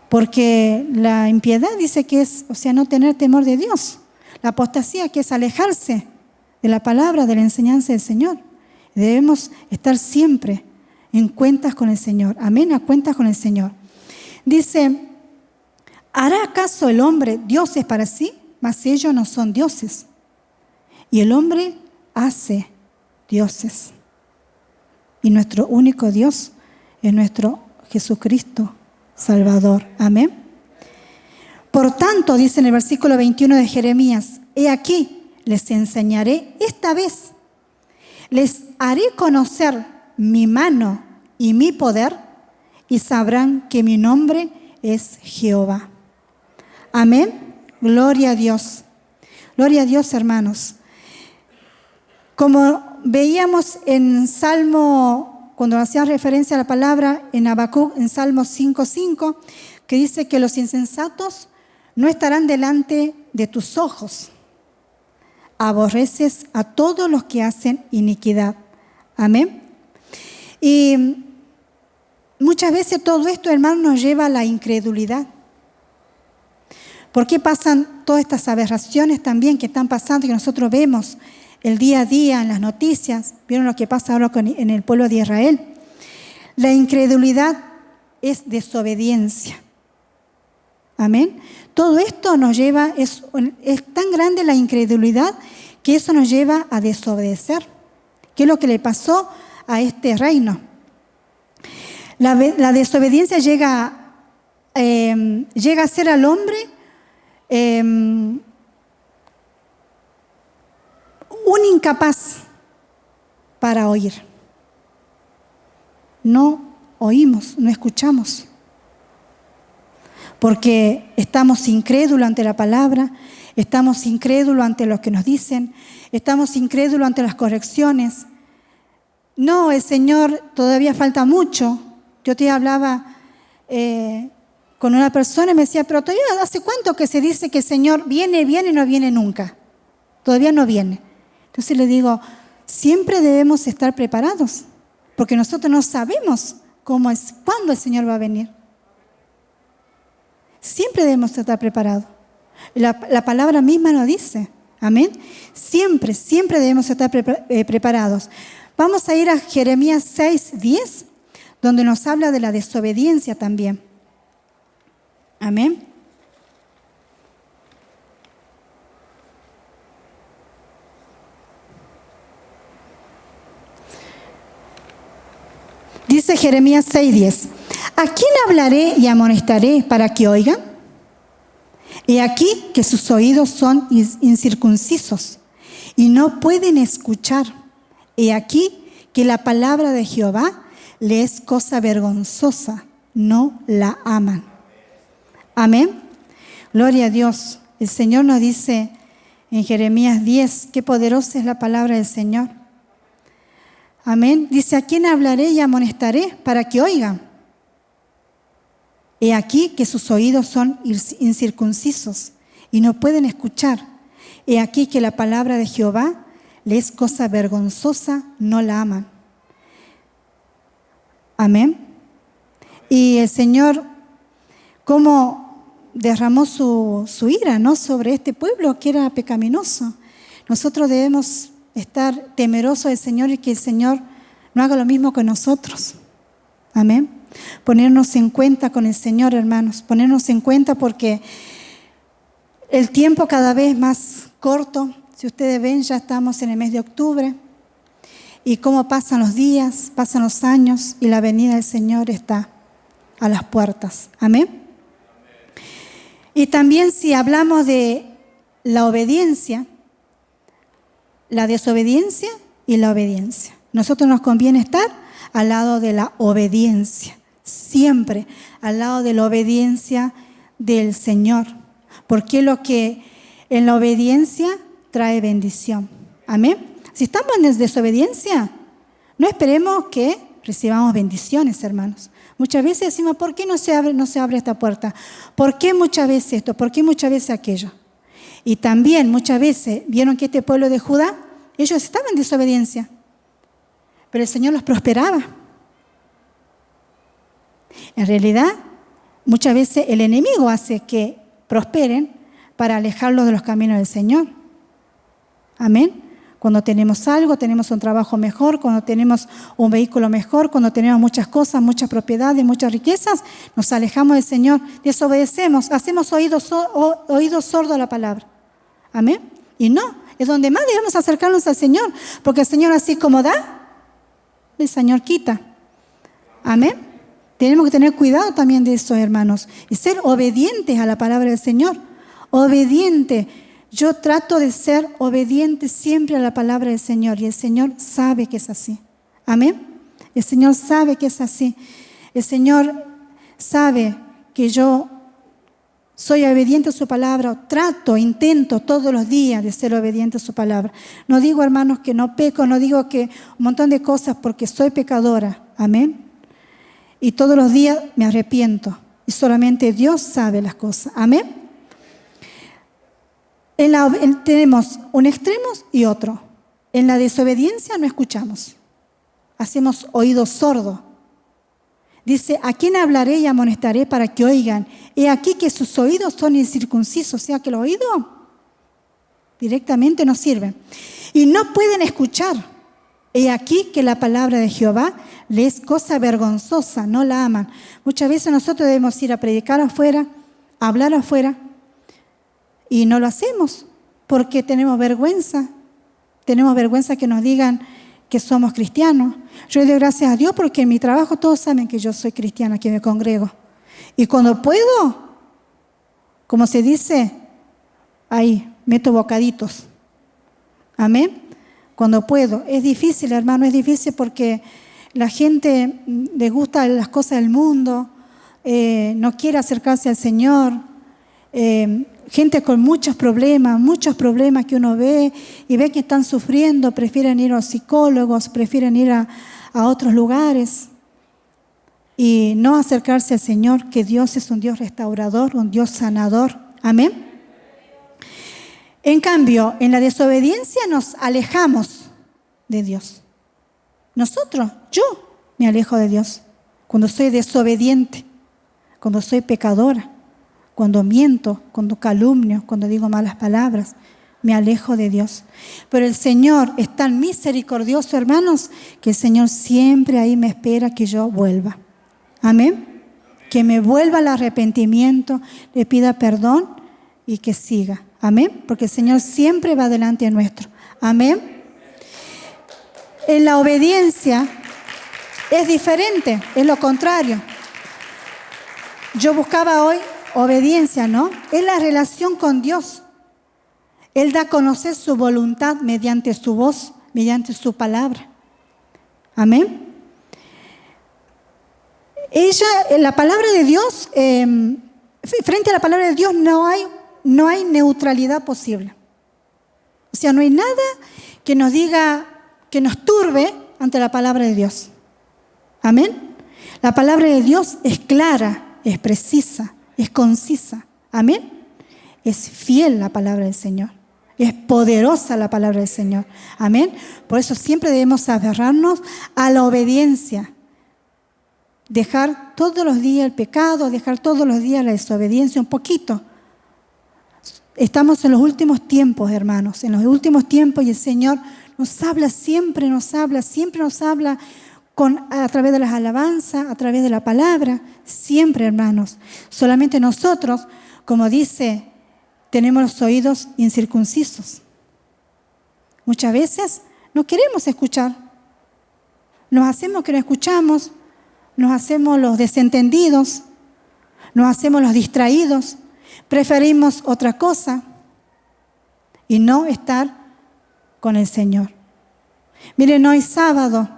Porque la impiedad dice que es, o sea, no tener temor de Dios. La apostasía, que es alejarse de la palabra, de la enseñanza del Señor. Debemos estar siempre en cuentas con el Señor. Amén, a cuentas con el Señor. Dice: ¿hará acaso el hombre dioses para sí? Mas ellos no son dioses. Y el hombre hace dioses. Y nuestro único Dios es nuestro Jesucristo Salvador. Amén. Por tanto, dice en el versículo 21 de Jeremías: he aquí, les enseñaré esta vez, les haré conocer mi mano y mi poder, y sabrán que mi nombre es Jehová. Amén. Gloria a Dios. Gloria a Dios, hermanos. Como veíamos en Salmo, cuando hacía referencia a la palabra en Habacuc, en Salmo 5:5, que dice que los insensatos no estarán delante de tus ojos. Aborreces a todos los que hacen iniquidad. Amén. Y muchas veces todo esto, hermanos, nos lleva a la incredulidad. ¿Por qué pasan todas estas aberraciones también que están pasando y que nosotros vemos el día a día en las noticias? ¿Vieron lo que pasa ahora en el pueblo de Israel? La incredulidad es desobediencia. Amén. Todo esto nos lleva, es tan grande la incredulidad que eso nos lleva a desobedecer. ¿Qué es lo que le pasó a este reino? La desobediencia llega a ser al hombre un incapaz para oír. No oímos, no escuchamos. Porque estamos incrédulos ante la palabra, estamos incrédulos ante lo que nos dicen, estamos incrédulos ante las correcciones. No, el Señor todavía falta mucho. Yo te hablaba con una persona y me decía, pero todavía ¿hace cuánto que se dice que el Señor viene y no viene nunca? Todavía no viene. Entonces le digo, siempre debemos estar preparados, porque nosotros no sabemos cuándo el Señor va a venir. Siempre debemos estar preparados. La palabra misma nos dice, amén. Siempre debemos estar preparados. Vamos a ir a Jeremías 6:10, donde nos habla de la desobediencia también. Amén. Dice Jeremías 6:10, ¿a quién hablaré y amonestaré para que oigan? He aquí que sus oídos son incircuncisos y no pueden escuchar. He aquí que la palabra de Jehová le es cosa vergonzosa, no la aman. Amén. Gloria a Dios. El Señor nos dice en Jeremías 10, qué poderosa es la palabra del Señor. Amén. Dice, ¿a quién hablaré y amonestaré para que oigan? He aquí que sus oídos son incircuncisos y no pueden escuchar. He aquí que la palabra de Jehová le es cosa vergonzosa, no la aman. Amén. Y el Señor, cómo derramó su ira, ¿no?, sobre este pueblo que era pecaminoso. Nosotros debemos estar temerosos del Señor y que el Señor no haga lo mismo con nosotros. Amén. Ponernos en cuenta con el Señor, hermanos. Ponernos en cuenta porque el tiempo cada vez más corto. Si ustedes ven, ya estamos en el mes de octubre. Y cómo pasan los días, pasan los años y la venida del Señor está a las puertas. Amén. Y también si hablamos de la obediencia, la desobediencia y la obediencia. Nosotros nos conviene estar al lado de la obediencia, siempre al lado de la obediencia del Señor, porque lo que en la obediencia trae bendición. Amén. Si estamos en desobediencia, no esperemos que recibamos bendiciones, hermanos. Muchas veces decimos, ¿por qué no se abre esta puerta? ¿Por qué muchas veces esto? ¿Por qué muchas veces aquello? Y también muchas veces vieron que este pueblo de Judá, ellos estaban en desobediencia, pero el Señor los prosperaba. En realidad, muchas veces el enemigo hace que prosperen para alejarlos de los caminos del Señor. Amén. Cuando tenemos algo, tenemos un trabajo mejor, cuando tenemos un vehículo mejor, cuando tenemos muchas cosas, muchas propiedades, muchas riquezas, nos alejamos del Señor, desobedecemos, hacemos oídos sordos a la palabra. Amén. Y no, es donde más debemos acercarnos al Señor, porque el Señor así como da, el Señor quita. Amén. Tenemos que tener cuidado también de eso, hermanos, y ser obedientes a la palabra del Señor. Obediente. Yo trato de ser obediente siempre a la palabra del Señor y el Señor sabe que es así. Amén. El Señor sabe que es así. El Señor sabe que yo soy obediente a su palabra. Intento todos los días de ser obediente a su palabra. No digo, hermanos, que no peco, no digo que un montón de cosas porque soy pecadora. Amén. Y todos los días me arrepiento y solamente Dios sabe las cosas. Amén. Tenemos un extremo y otro. En la desobediencia no escuchamos. Hacemos oídos sordos. Dice, ¿a quién hablaré y amonestaré para que oigan? He aquí que sus oídos son incircuncisos. O sea que el oído directamente no sirve. Y no pueden escuchar. He aquí que la palabra de Jehová les es cosa vergonzosa, no la aman. Muchas veces nosotros debemos ir a predicar afuera, hablar afuera y no lo hacemos porque tenemos vergüenza. Tenemos vergüenza que nos digan que somos cristianos. Yo le doy gracias a Dios porque en mi trabajo todos saben que yo soy cristiana, que me congrego. Y cuando puedo, como se dice, ahí meto bocaditos. Amén. Cuando puedo. Es difícil, hermano, es difícil porque la gente le gusta las cosas del mundo, no quiere acercarse al Señor. Gente con muchos problemas que uno ve y ve que están sufriendo, prefieren ir a los psicólogos, prefieren ir a otros lugares y no acercarse al Señor, que Dios es un Dios restaurador, un Dios sanador. Amén. En cambio, en la desobediencia nos alejamos de Dios. Yo me alejo de Dios cuando soy desobediente, cuando soy pecadora. Cuando miento, cuando calumnio, cuando digo malas palabras, me alejo de Dios. Pero el Señor es tan misericordioso, hermanos, que el Señor siempre ahí me espera que yo vuelva. Amén. Que me vuelva al arrepentimiento, le pida perdón y que siga. Amén. Porque el Señor siempre va delante de nuestro. Amén. En la obediencia es diferente, es lo contrario. Yo buscaba hoy obediencia, ¿no? Es la relación con Dios. Él da a conocer su voluntad mediante su voz, mediante su palabra. Amén. La palabra de Dios, frente a la palabra de Dios no hay neutralidad posible. O sea, no hay nada que nos diga, que nos turbe ante la palabra de Dios. Amén. La palabra de Dios es clara, es precisa, es concisa. Amén. Es fiel la palabra del Señor. Es poderosa la palabra del Señor. Amén. Por eso siempre debemos aferrarnos a la obediencia. Dejar todos los días el pecado, dejar todos los días la desobediencia un poquito. Estamos en los últimos tiempos, hermanos, en los últimos tiempos, y el Señor nos habla siempre, nos habla a través de las alabanzas, a través de la palabra, siempre, hermanos. Solamente nosotros, como dice, tenemos los oídos incircuncisos. Muchas veces no queremos escuchar. Nos hacemos que no escuchamos, nos hacemos los desentendidos, nos hacemos los distraídos, preferimos otra cosa y no estar con el Señor. Miren, hoy sábado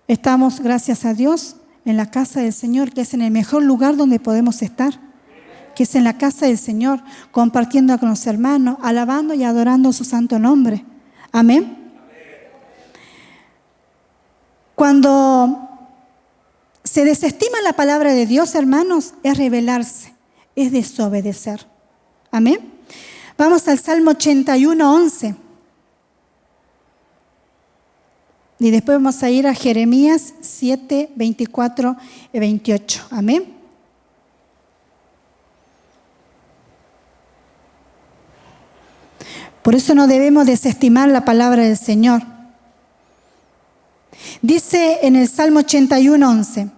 estamos, gracias a Dios, en la casa del Señor, que es en el mejor lugar donde podemos estar, que es en la casa del Señor, compartiendo con los hermanos, alabando y adorando su santo nombre. Amén. Cuando se desestima la palabra de Dios, hermanos, es rebelarse, es desobedecer. Amén. Vamos al Salmo 81, 11. Y después vamos a ir a Jeremías 7, 24 y 28. Amén. Por eso no debemos desestimar la palabra del Señor. Dice en el Salmo 81, 11: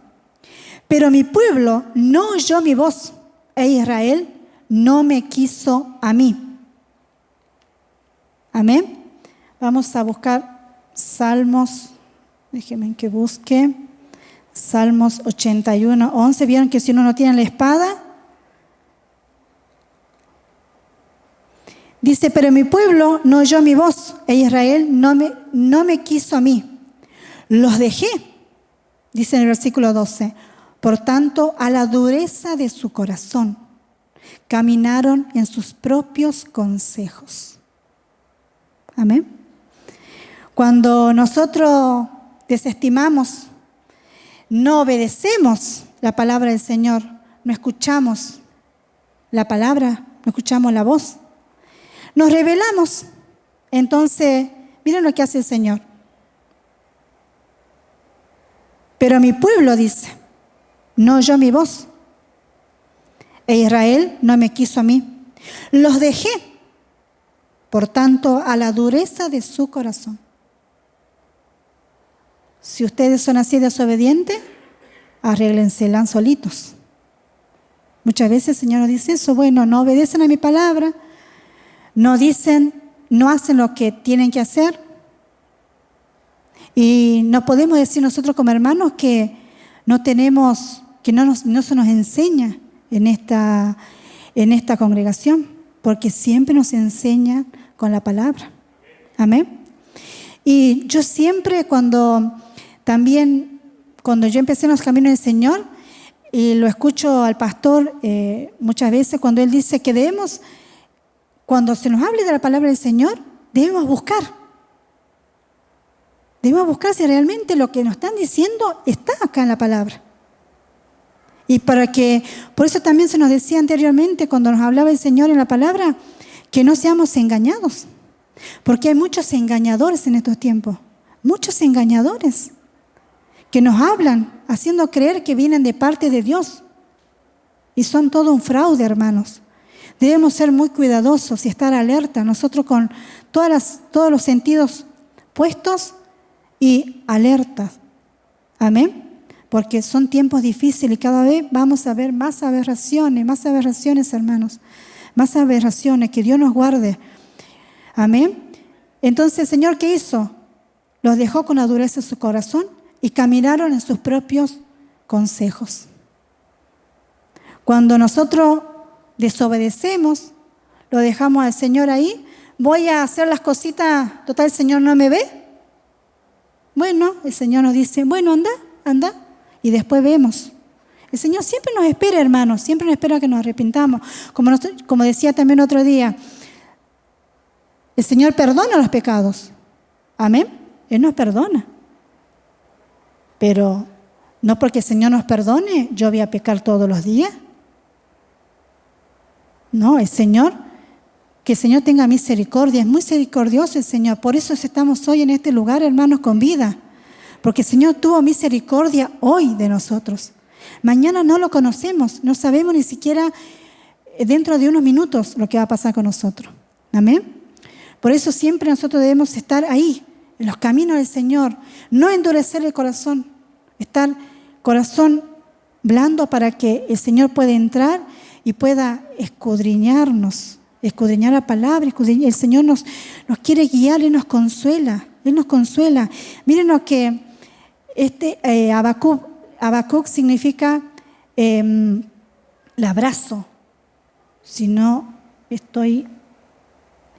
pero mi pueblo no oyó mi voz, e Israel no me quiso a mí. Amén. Vamos a buscar Salmos, déjenme que busque, Salmos 81, 11. ¿Vieron que si uno no tiene la espada? Dice, pero mi pueblo no oyó mi voz, e Israel no me quiso a mí. Los dejé, dice en el versículo 12, por tanto, a la dureza de su corazón, caminaron en sus propios consejos. Amén. Cuando nosotros desestimamos, no obedecemos la palabra del Señor, no escuchamos la palabra, no escuchamos la voz, nos rebelamos. Entonces, miren lo que hace el Señor. Pero mi pueblo, dice, no oyó mi voz, e Israel no me quiso a mí. Los dejé, por tanto, a la dureza de su corazón. Si ustedes son así desobedientes, arréglensela solitos. Muchas veces el Señor nos dice eso, bueno, no obedecen a mi palabra, no hacen lo que tienen que hacer. Y no podemos decir nosotros como hermanos que no se nos enseña en esta congregación, porque siempre nos enseña con la palabra. Amén. Y yo siempre cuando yo empecé en los caminos del Señor, y lo escucho al pastor muchas veces cuando él dice que cuando se nos hable de la palabra del Señor, debemos buscar si realmente lo que nos están diciendo está acá en la palabra. Y por eso también se nos decía anteriormente cuando nos hablaba el Señor en la palabra, que no seamos engañados. Porque hay muchos engañadores en estos tiempos, muchos engañadores que nos hablan haciendo creer que vienen de parte de Dios. Y son todo un fraude, hermanos. Debemos ser muy cuidadosos y estar alerta, nosotros con todos los sentidos puestos y alertas. Amén. Porque son tiempos difíciles y cada vez vamos a ver más aberraciones, hermanos. Más aberraciones, que Dios nos guarde. Amén. Entonces el Señor, ¿qué hizo? Los dejó con la dureza de su corazón y caminaron en sus propios consejos. Cuando nosotros desobedecemos, lo dejamos al Señor ahí, voy a hacer las cositas, total el Señor no me ve. Bueno, el Señor nos dice, bueno, anda, y después vemos. El Señor siempre nos espera, hermanos, siempre nos espera que nos arrepintamos. Como decía también otro día, el Señor perdona los pecados. Amén. Él nos perdona. Pero no porque el Señor nos perdone, yo voy a pecar todos los días. No, que el Señor tenga misericordia. Es muy misericordioso el Señor. Por eso estamos hoy en este lugar, hermanos, con vida. Porque el Señor tuvo misericordia hoy de nosotros. Mañana no lo conocemos, no sabemos ni siquiera dentro de unos minutos lo que va a pasar con nosotros. Amén. Por eso siempre nosotros debemos estar ahí, en los caminos del Señor. No endurecer el corazón, estar corazón blando para que el Señor pueda entrar y pueda escudriñarnos, escudriñar la palabra. El Señor nos quiere guiar y nos consuela. Él nos consuela. Miren lo que Habacuc significa el abrazo.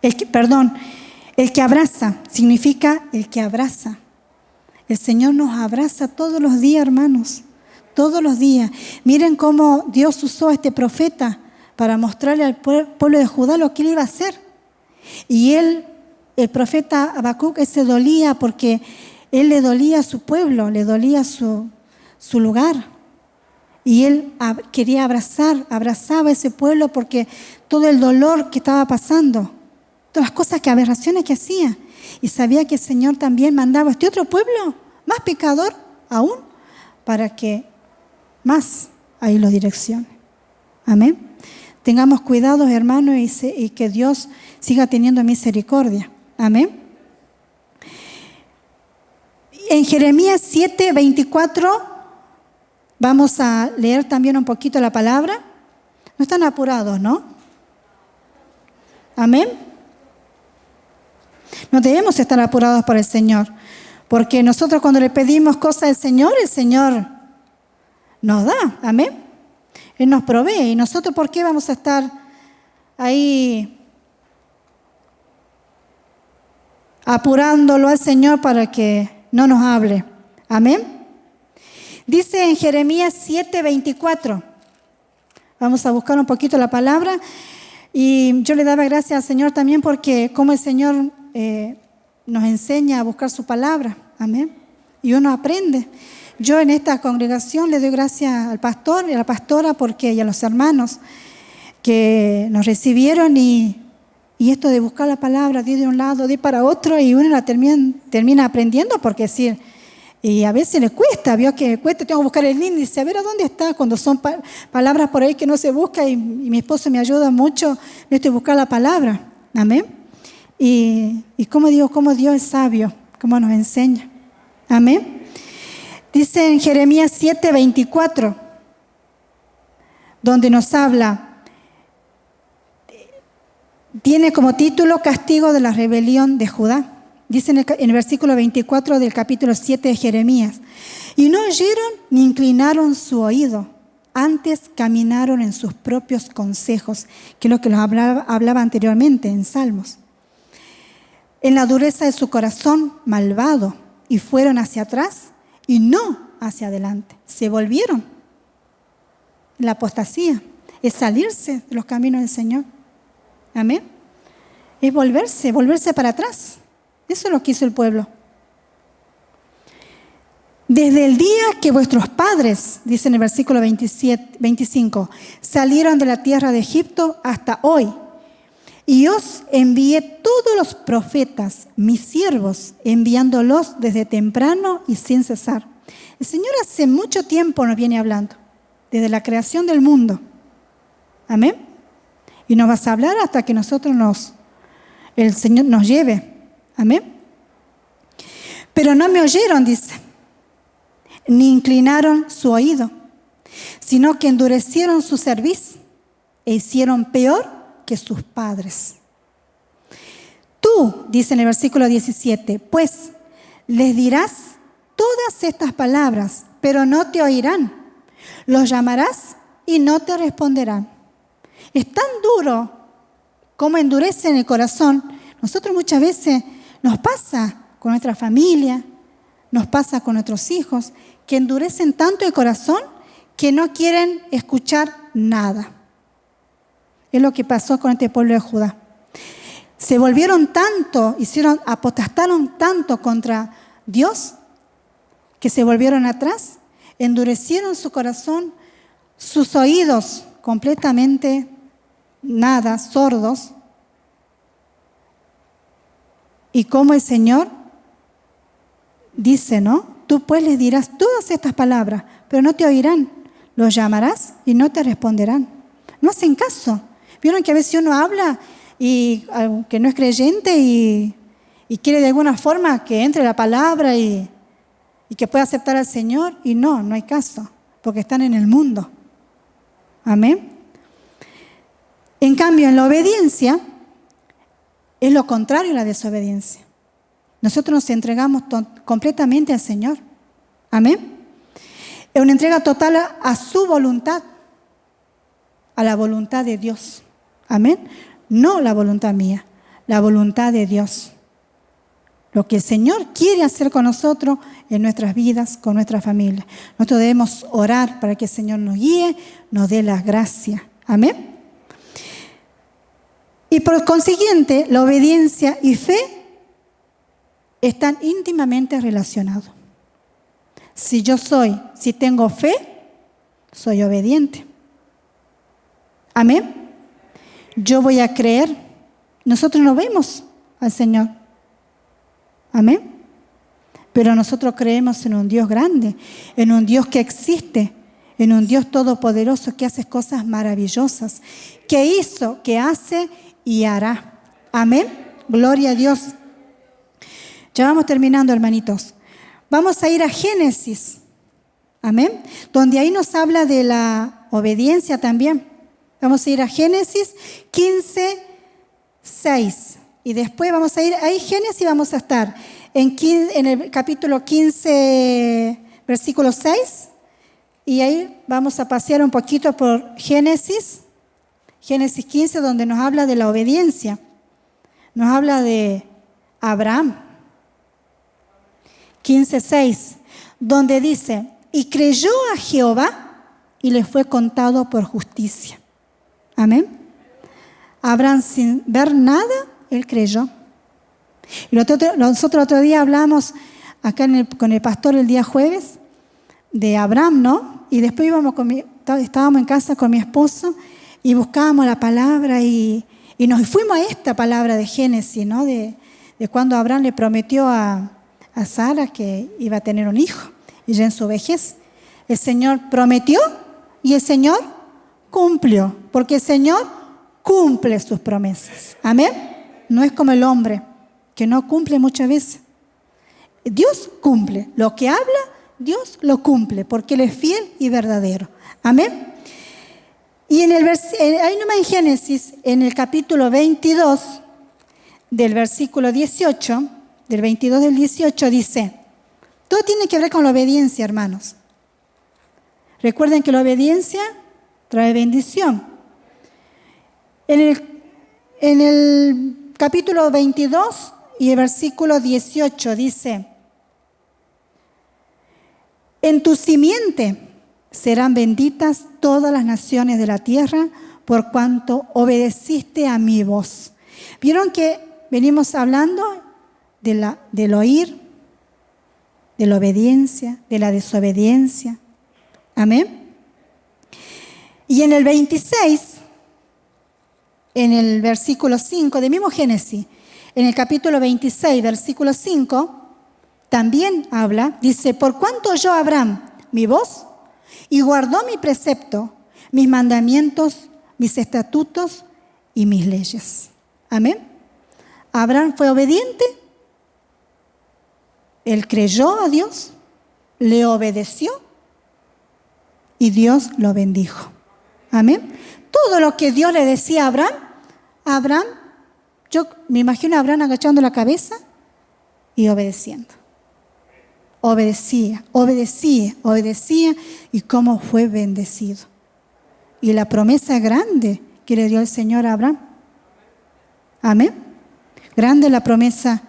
El que abraza, significa el que abraza. El Señor nos abraza todos los días, hermanos, todos los días. Miren cómo Dios usó a este profeta para mostrarle al pueblo de Judá lo que él iba a hacer. Y el profeta Habacuc, se dolía porque él le dolía a su pueblo, le dolía su lugar. Y él quería abrazaba a ese pueblo porque todo el dolor que estaba pasando, todas las cosas, aberraciones que hacía. Y sabía que el Señor también mandaba a este otro pueblo, más pecador aún, para que más ahí lo direccione. Amén. Tengamos cuidado, hermanos, y que Dios siga teniendo misericordia. Amén. En Jeremías 7:24 vamos a leer también un poquito la palabra. No están apurados, ¿no? Amén. No debemos estar apurados por el Señor, porque nosotros cuando le pedimos cosas al Señor, el Señor nos da. Amén. Él nos provee. ¿Y nosotros por qué vamos a estar ahí apurándolo al Señor para que no nos hable? Amén. Dice en Jeremías 7:24. Vamos a buscar un poquito la palabra. Y yo le daba gracias al Señor también porque como el Señor nos enseña a buscar su palabra. Amén. Y uno aprende. Yo en esta congregación le doy gracias al pastor y a la pastora y a los hermanos que nos recibieron y esto de buscar la palabra, de ir de un lado, de ir para otro, y uno la termina aprendiendo porque sí. Y a veces le cuesta, vio que cuesta, tengo que buscar el índice, a ver a dónde está, cuando son palabras por ahí que no se busca, y mi esposo me ayuda mucho en esto de buscar la palabra. Amén. Y como Dios es sabio, cómo nos enseña. Amén. Dice en Jeremías 7:24. donde nos habla, tiene como título Castigo de la rebelión de Judá. Dice en el versículo 24 del capítulo 7 de Jeremías: y no oyeron ni inclinaron su oído, antes caminaron en sus propios consejos, que es lo que los hablaba anteriormente en Salmos, en la dureza de su corazón malvado, y fueron hacia atrás y no hacia adelante. Se volvieron. La apostasía es salirse de los caminos del Señor. Amén. Es volverse para atrás. Eso es lo que hizo el pueblo. Desde el día que vuestros padres, dice en el versículo 25, salieron de la tierra de Egipto hasta hoy, y os envié todos los profetas, mis siervos, enviándolos desde temprano y sin cesar. El Señor hace mucho tiempo nos viene hablando, desde la creación del mundo. Amén. Y nos vas a hablar hasta que el Señor nos lleve. Amén. Pero no me oyeron, dice, ni inclinaron su oído, sino que endurecieron su cerviz e hicieron peor que sus padres. Tú, dice en el versículo 17, pues les dirás todas estas palabras, pero no te oirán. Los llamarás y no te responderán. Es tan duro como endurecen el corazón. Nosotros muchas veces nos pasa con nuestra familia, nos pasa con nuestros hijos, que endurecen tanto el corazón que no quieren escuchar nada. Es lo que pasó con este pueblo de Judá. Se volvieron tanto, apostastaron tanto contra Dios, que se volvieron atrás, endurecieron su corazón, sus oídos completamente sordos. Y como el Señor dice, ¿no? Tú pues les dirás todas estas palabras, pero no te oirán. Los llamarás y no te responderán. No hacen caso. Vieron que a veces uno habla y que no es creyente y quiere de alguna forma que entre la palabra y que pueda aceptar al Señor, y no hay caso, porque están en el mundo. Amén. En cambio, en la obediencia es lo contrario a la desobediencia. Nosotros nos entregamos completamente al Señor. Amén. Es una entrega total a su voluntad, a la voluntad de Dios. Amén. No la voluntad mía, la voluntad de Dios. Lo que el Señor quiere hacer con nosotros en nuestras vidas, con nuestra familia. Nosotros debemos orar para que el Señor nos guíe, nos dé la gracia. Amén. Y por consiguiente, la obediencia y fe están íntimamente relacionados. Si tengo fe, soy obediente. Amén. Yo voy a creer. Nosotros no vemos al Señor. Amén. Pero nosotros creemos en un Dios grande, en un Dios que existe, en un Dios todopoderoso que hace cosas maravillosas, que hizo, que hace y hará. Amén. Gloria a Dios. Ya vamos terminando, hermanitos. Vamos a ir a Génesis. Amén. Donde ahí nos habla de la obediencia también. Vamos a ir a Génesis 15:6. Y después vamos a ir ahí, Génesis, vamos a estar en el capítulo 15, versículo 6. Y ahí vamos a pasear un poquito por Génesis 15, donde nos habla de la obediencia. Nos habla de Abraham. 15:6, donde dice: y creyó a Jehová y le fue contado por justicia. Amén. Abraham, sin ver nada, él creyó. Y nosotros otro día hablamos acá con el pastor el día jueves de Abraham, ¿no? Y después estábamos en casa con mi esposo y buscábamos la palabra y nos fuimos a esta palabra de Génesis, ¿no? De cuando Abraham le prometió a Sara que iba a tener un hijo, y ya en su vejez el Señor prometió y el Señor cumplió, porque el Señor cumple sus promesas. Amén. No es como el hombre, que no cumple muchas veces. Dios cumple. Lo que habla, Dios lo cumple, porque Él es fiel y verdadero. Amén. Y ahí nomás en Génesis, en el capítulo 22, del versículo 18, del 22 del 18, dice, todo tiene que ver con la obediencia, hermanos. Recuerden que la obediencia trae bendición. En el capítulo 22 y el versículo 18 dice, en tu simiente serán benditas todas las naciones de la tierra por cuanto obedeciste a mi voz. ¿Vieron que venimos hablando del oír, de la obediencia, de la desobediencia? Amén. Y en el 26, en el versículo 5 del mismo Génesis, en el capítulo 26, versículo 5, también habla, dice, por cuanto oyó Abraham mi voz y guardó mi precepto, mis mandamientos, mis estatutos y mis leyes. Amén. Abraham fue obediente, él creyó a Dios, le obedeció y Dios lo bendijo. Amén. Todo lo que Dios le decía a Abraham, yo me imagino a Abraham agachando la cabeza y obedeciendo. Obedecía, y cómo fue bendecido. Y la promesa grande que le dio el Señor a Abraham. Amén. Grande la promesa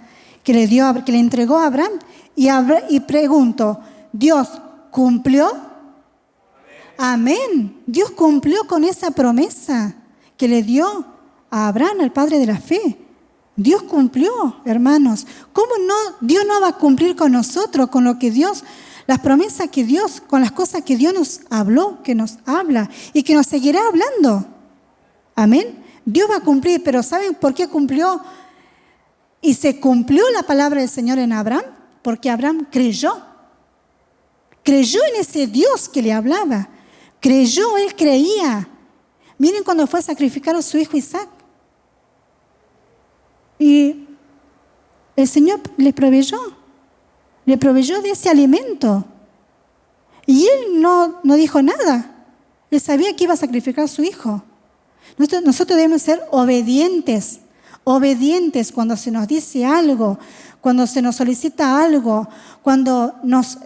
que le entregó a Abraham. Y pregunto, ¿Dios cumplió? Amén. Dios cumplió con esa promesa que le dio a Abraham, el padre de la fe. Dios cumplió, hermanos. ¿Cómo no? Dios no va a cumplir con nosotros, con lo que Dios, las promesas que Dios, con las cosas que Dios nos habló, que nos habla y que nos seguirá hablando. Amén. Dios va a cumplir, pero ¿saben por qué cumplió? Y se cumplió la palabra del Señor en Abraham, porque Abraham creyó. Creyó en ese Dios que le hablaba. Creyó, él creía. Miren cuando fue a sacrificar a su hijo Isaac. Y el Señor le proveyó de ese alimento. Y él no dijo nada. Él sabía que iba a sacrificar a su hijo. Nosotros debemos ser obedientes cuando se nos dice algo, cuando se nos solicita algo, cuando nos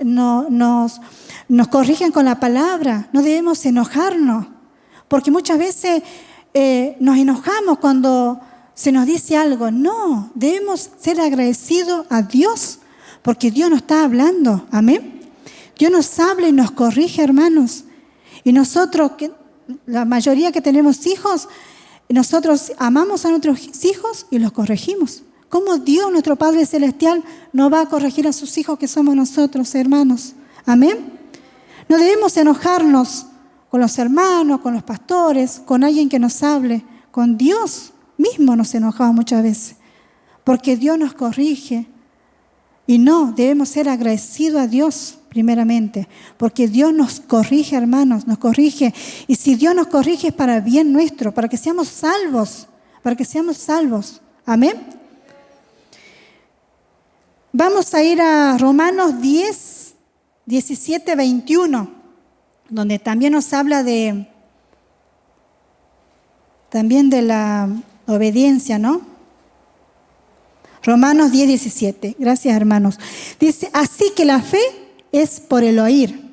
corrigen con la palabra. No debemos enojarnos, porque muchas veces nos enojamos cuando se nos dice algo. No, debemos ser agradecidos a Dios, porque Dios nos está hablando. Amén. Dios nos habla y nos corrige, hermanos. Y nosotros, la mayoría que tenemos hijos, nosotros amamos a nuestros hijos y los corregimos. ¿Cómo Dios, nuestro Padre Celestial, no va a corregir a sus hijos que somos nosotros, hermanos? Amén. No debemos enojarnos con los hermanos, con los pastores, con alguien que nos hable. Con Dios mismo nos enojamos muchas veces, porque Dios nos corrige. Y no, debemos ser agradecidos a Dios primeramente, porque Dios nos corrige, hermanos, nos corrige. Y si Dios nos corrige es para bien nuestro, para que seamos salvos, Amén. Vamos a ir a Romanos 10, 17, 21, donde también nos habla también de la obediencia, ¿no? Romanos 10, 17. Gracias, hermanos. Dice, así que la fe es por el oír,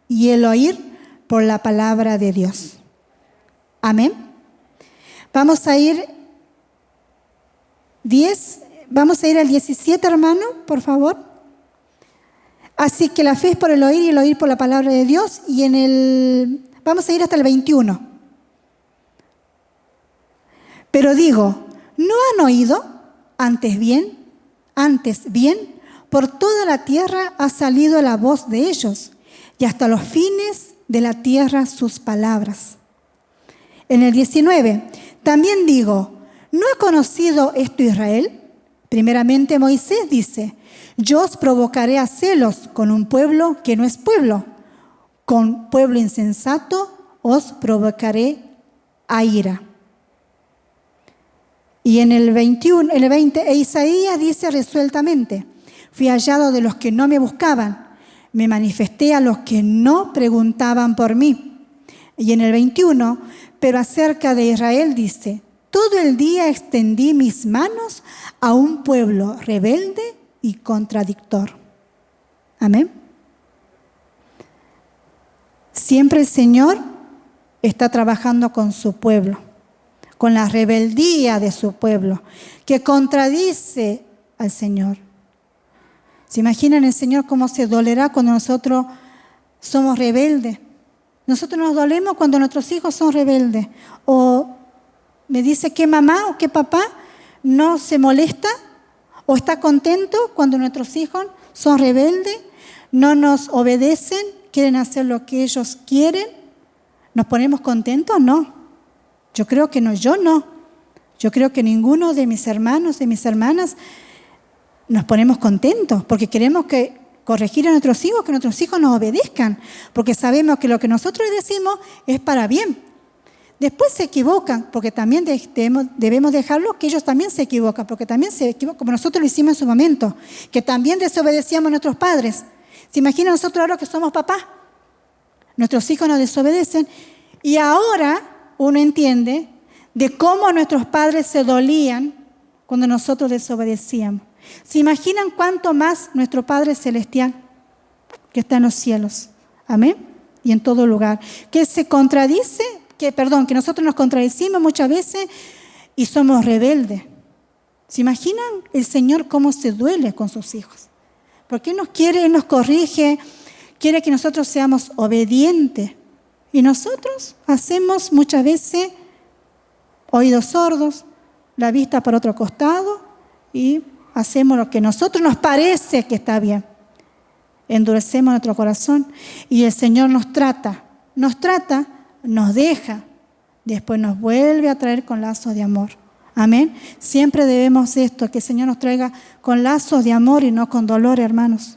y el oír por la palabra de Dios. Amén. Vamos a ir al 17, hermano, por favor. Así que la fe es por el oír y el oír por la palabra de Dios. Y vamos a ir hasta el 21. Pero digo, ¿no han oído? Antes bien, por toda la tierra ha salido la voz de ellos, y hasta los fines de la tierra sus palabras. En el 19, también digo, ¿no ha conocido esto Israel? Primeramente Moisés dice, yo os provocaré a celos con un pueblo que no es pueblo, con pueblo insensato os provocaré a ira. Y en el 20, Isaías dice resueltamente, fui hallado de los que no me buscaban, me manifesté a los que no preguntaban por mí. Y en el 21, pero acerca de Israel dice: todo el día extendí mis manos a un pueblo rebelde y contradictor. Amén. Siempre el Señor está trabajando con su pueblo, con la rebeldía de su pueblo, que contradice al Señor. ¿Se imaginan el Señor cómo se dolerá cuando nosotros somos rebeldes? Nosotros nos dolemos cuando nuestros hijos son rebeldes. O me dice que mamá o que papá no se molesta o está contento cuando nuestros hijos son rebeldes, no nos obedecen, quieren hacer lo que ellos quieren. ¿Nos ponemos contentos? No. Yo creo que no, yo no. Yo creo que ninguno de mis hermanos, de mis hermanas, nos ponemos contentos porque queremos corregir a nuestros hijos, que nuestros hijos nos obedezcan, porque sabemos que lo que nosotros decimos es para bien. Después se equivocan, porque también debemos dejarlo que ellos también se equivocan, porque también se equivocan, como nosotros lo hicimos en su momento, que también desobedecíamos a nuestros padres. ¿Se imaginan nosotros ahora que somos papás? Nuestros hijos nos desobedecen y ahora uno entiende de cómo nuestros padres se dolían cuando nosotros desobedecíamos. ¿Se imaginan cuánto más nuestro Padre Celestial que está en los cielos? Amén. Y en todo lugar. Que se contradice, que nosotros nos contradecimos muchas veces y somos rebeldes. ¿Se imaginan el Señor cómo se duele con sus hijos? Porque Él nos quiere, Él nos corrige, quiere que nosotros seamos obedientes. Y nosotros hacemos muchas veces oídos sordos, la vista para otro costado y hacemos lo que a nosotros nos parece que está bien. Endurecemos nuestro corazón y el Señor nos trata, nos deja, después nos vuelve a traer con lazos de amor. Amén. Siempre debemos esto, que el Señor nos traiga con lazos de amor y no con dolor, hermanos.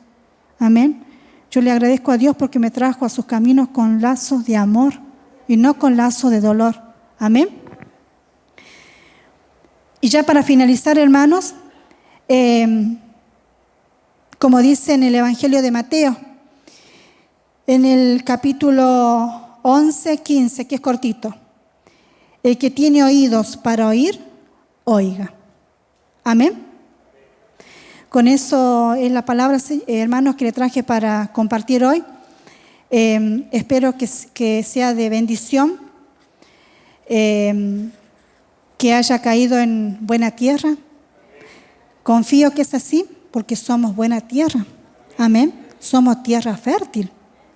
Amén. Yo le agradezco a Dios porque me trajo a sus caminos con lazos de amor y no con lazos de dolor. Amén. Y ya para finalizar, hermanos, como dice en el Evangelio de Mateo, en el capítulo 11, 15, que es cortito: el que tiene oídos para oír, oiga. Amén. Con eso es la palabra, hermanos, que le traje para compartir hoy. Espero que sea de bendición, que haya caído en buena tierra. Confío que es así, porque somos buena tierra. Amén. Somos tierra fértil.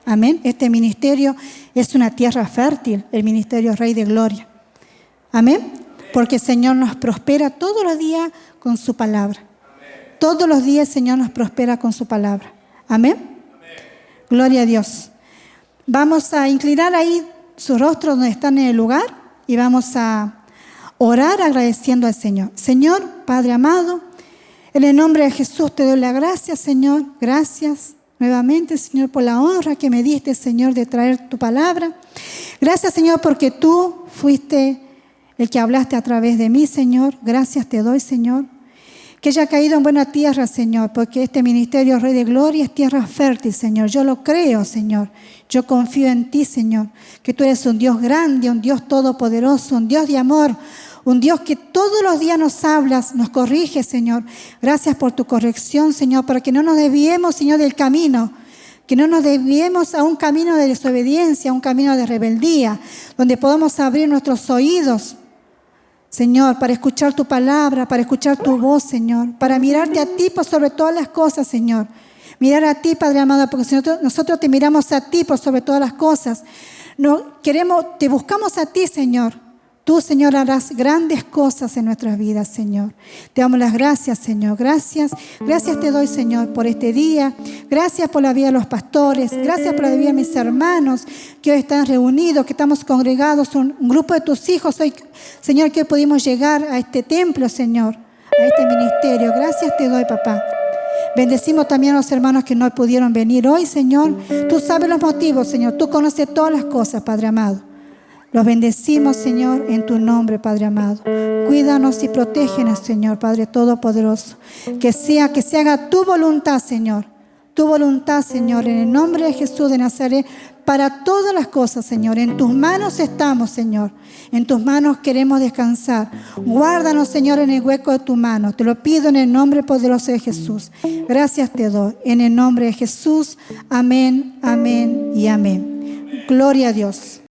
Amén. Este ministerio es una tierra fértil, el ministerio Rey de Gloria. Amén. Porque el Señor nos prospera todos los días con su palabra. Todos los días el Señor nos prospera con su palabra. Amén. Gloria a Dios. Vamos a inclinar ahí su rostro donde están en el lugar y vamos a orar agradeciendo al Señor. Señor, Padre amado, en el nombre de Jesús te doy la gracia, Señor. Gracias nuevamente, Señor, por la honra que me diste, Señor, de traer tu palabra. Gracias, Señor, porque tú fuiste el que hablaste a través de mí, Señor. Gracias te doy, Señor. Que haya caído en buena tierra, Señor, porque este ministerio Rey de Gloria es tierra fértil, Señor. Yo lo creo, Señor. Yo confío en ti, Señor, que tú eres un Dios grande, un Dios todopoderoso, un Dios de amor, un Dios que todos los días nos hablas, nos corrige, Señor. Gracias por tu corrección, Señor, para que no nos desviemos, Señor, del camino, que no nos desviemos a un camino de desobediencia, a un camino de rebeldía, donde podamos abrir nuestros oídos, Señor, para escuchar tu palabra, para escuchar tu voz, Señor, para mirarte a ti por sobre todas las cosas, Señor. Mirar a ti, Padre amado, porque nosotros te miramos a ti por sobre todas las cosas. Te buscamos a ti, Señor. Tú, Señor, harás grandes cosas en nuestras vidas, Señor. Te damos las gracias, Señor. Gracias te doy, Señor, por este día. Gracias por la vida de los pastores. Gracias por la vida de mis hermanos que hoy están reunidos, que estamos congregados, un grupo de tus hijos hoy, Señor, que hoy pudimos llegar a este templo, Señor, a este ministerio. Gracias te doy, papá. Bendecimos también a los hermanos que no pudieron venir hoy, Señor. Tú sabes los motivos, Señor. Tú conoces todas las cosas, Padre amado. Los bendecimos, Señor, en tu nombre, Padre amado. Cuídanos y protégenos, Señor, Padre Todopoderoso. Que se haga tu voluntad, Señor. tu voluntad, Señor, en el nombre de Jesús de Nazaret, para todas las cosas, Señor. En tus manos estamos, Señor. En tus manos queremos descansar. Guárdanos, Señor, en el hueco de tu mano. Te lo pido en el nombre poderoso de Jesús. Gracias te doy. En el nombre de Jesús. Amén, amén y amén. Gloria a Dios.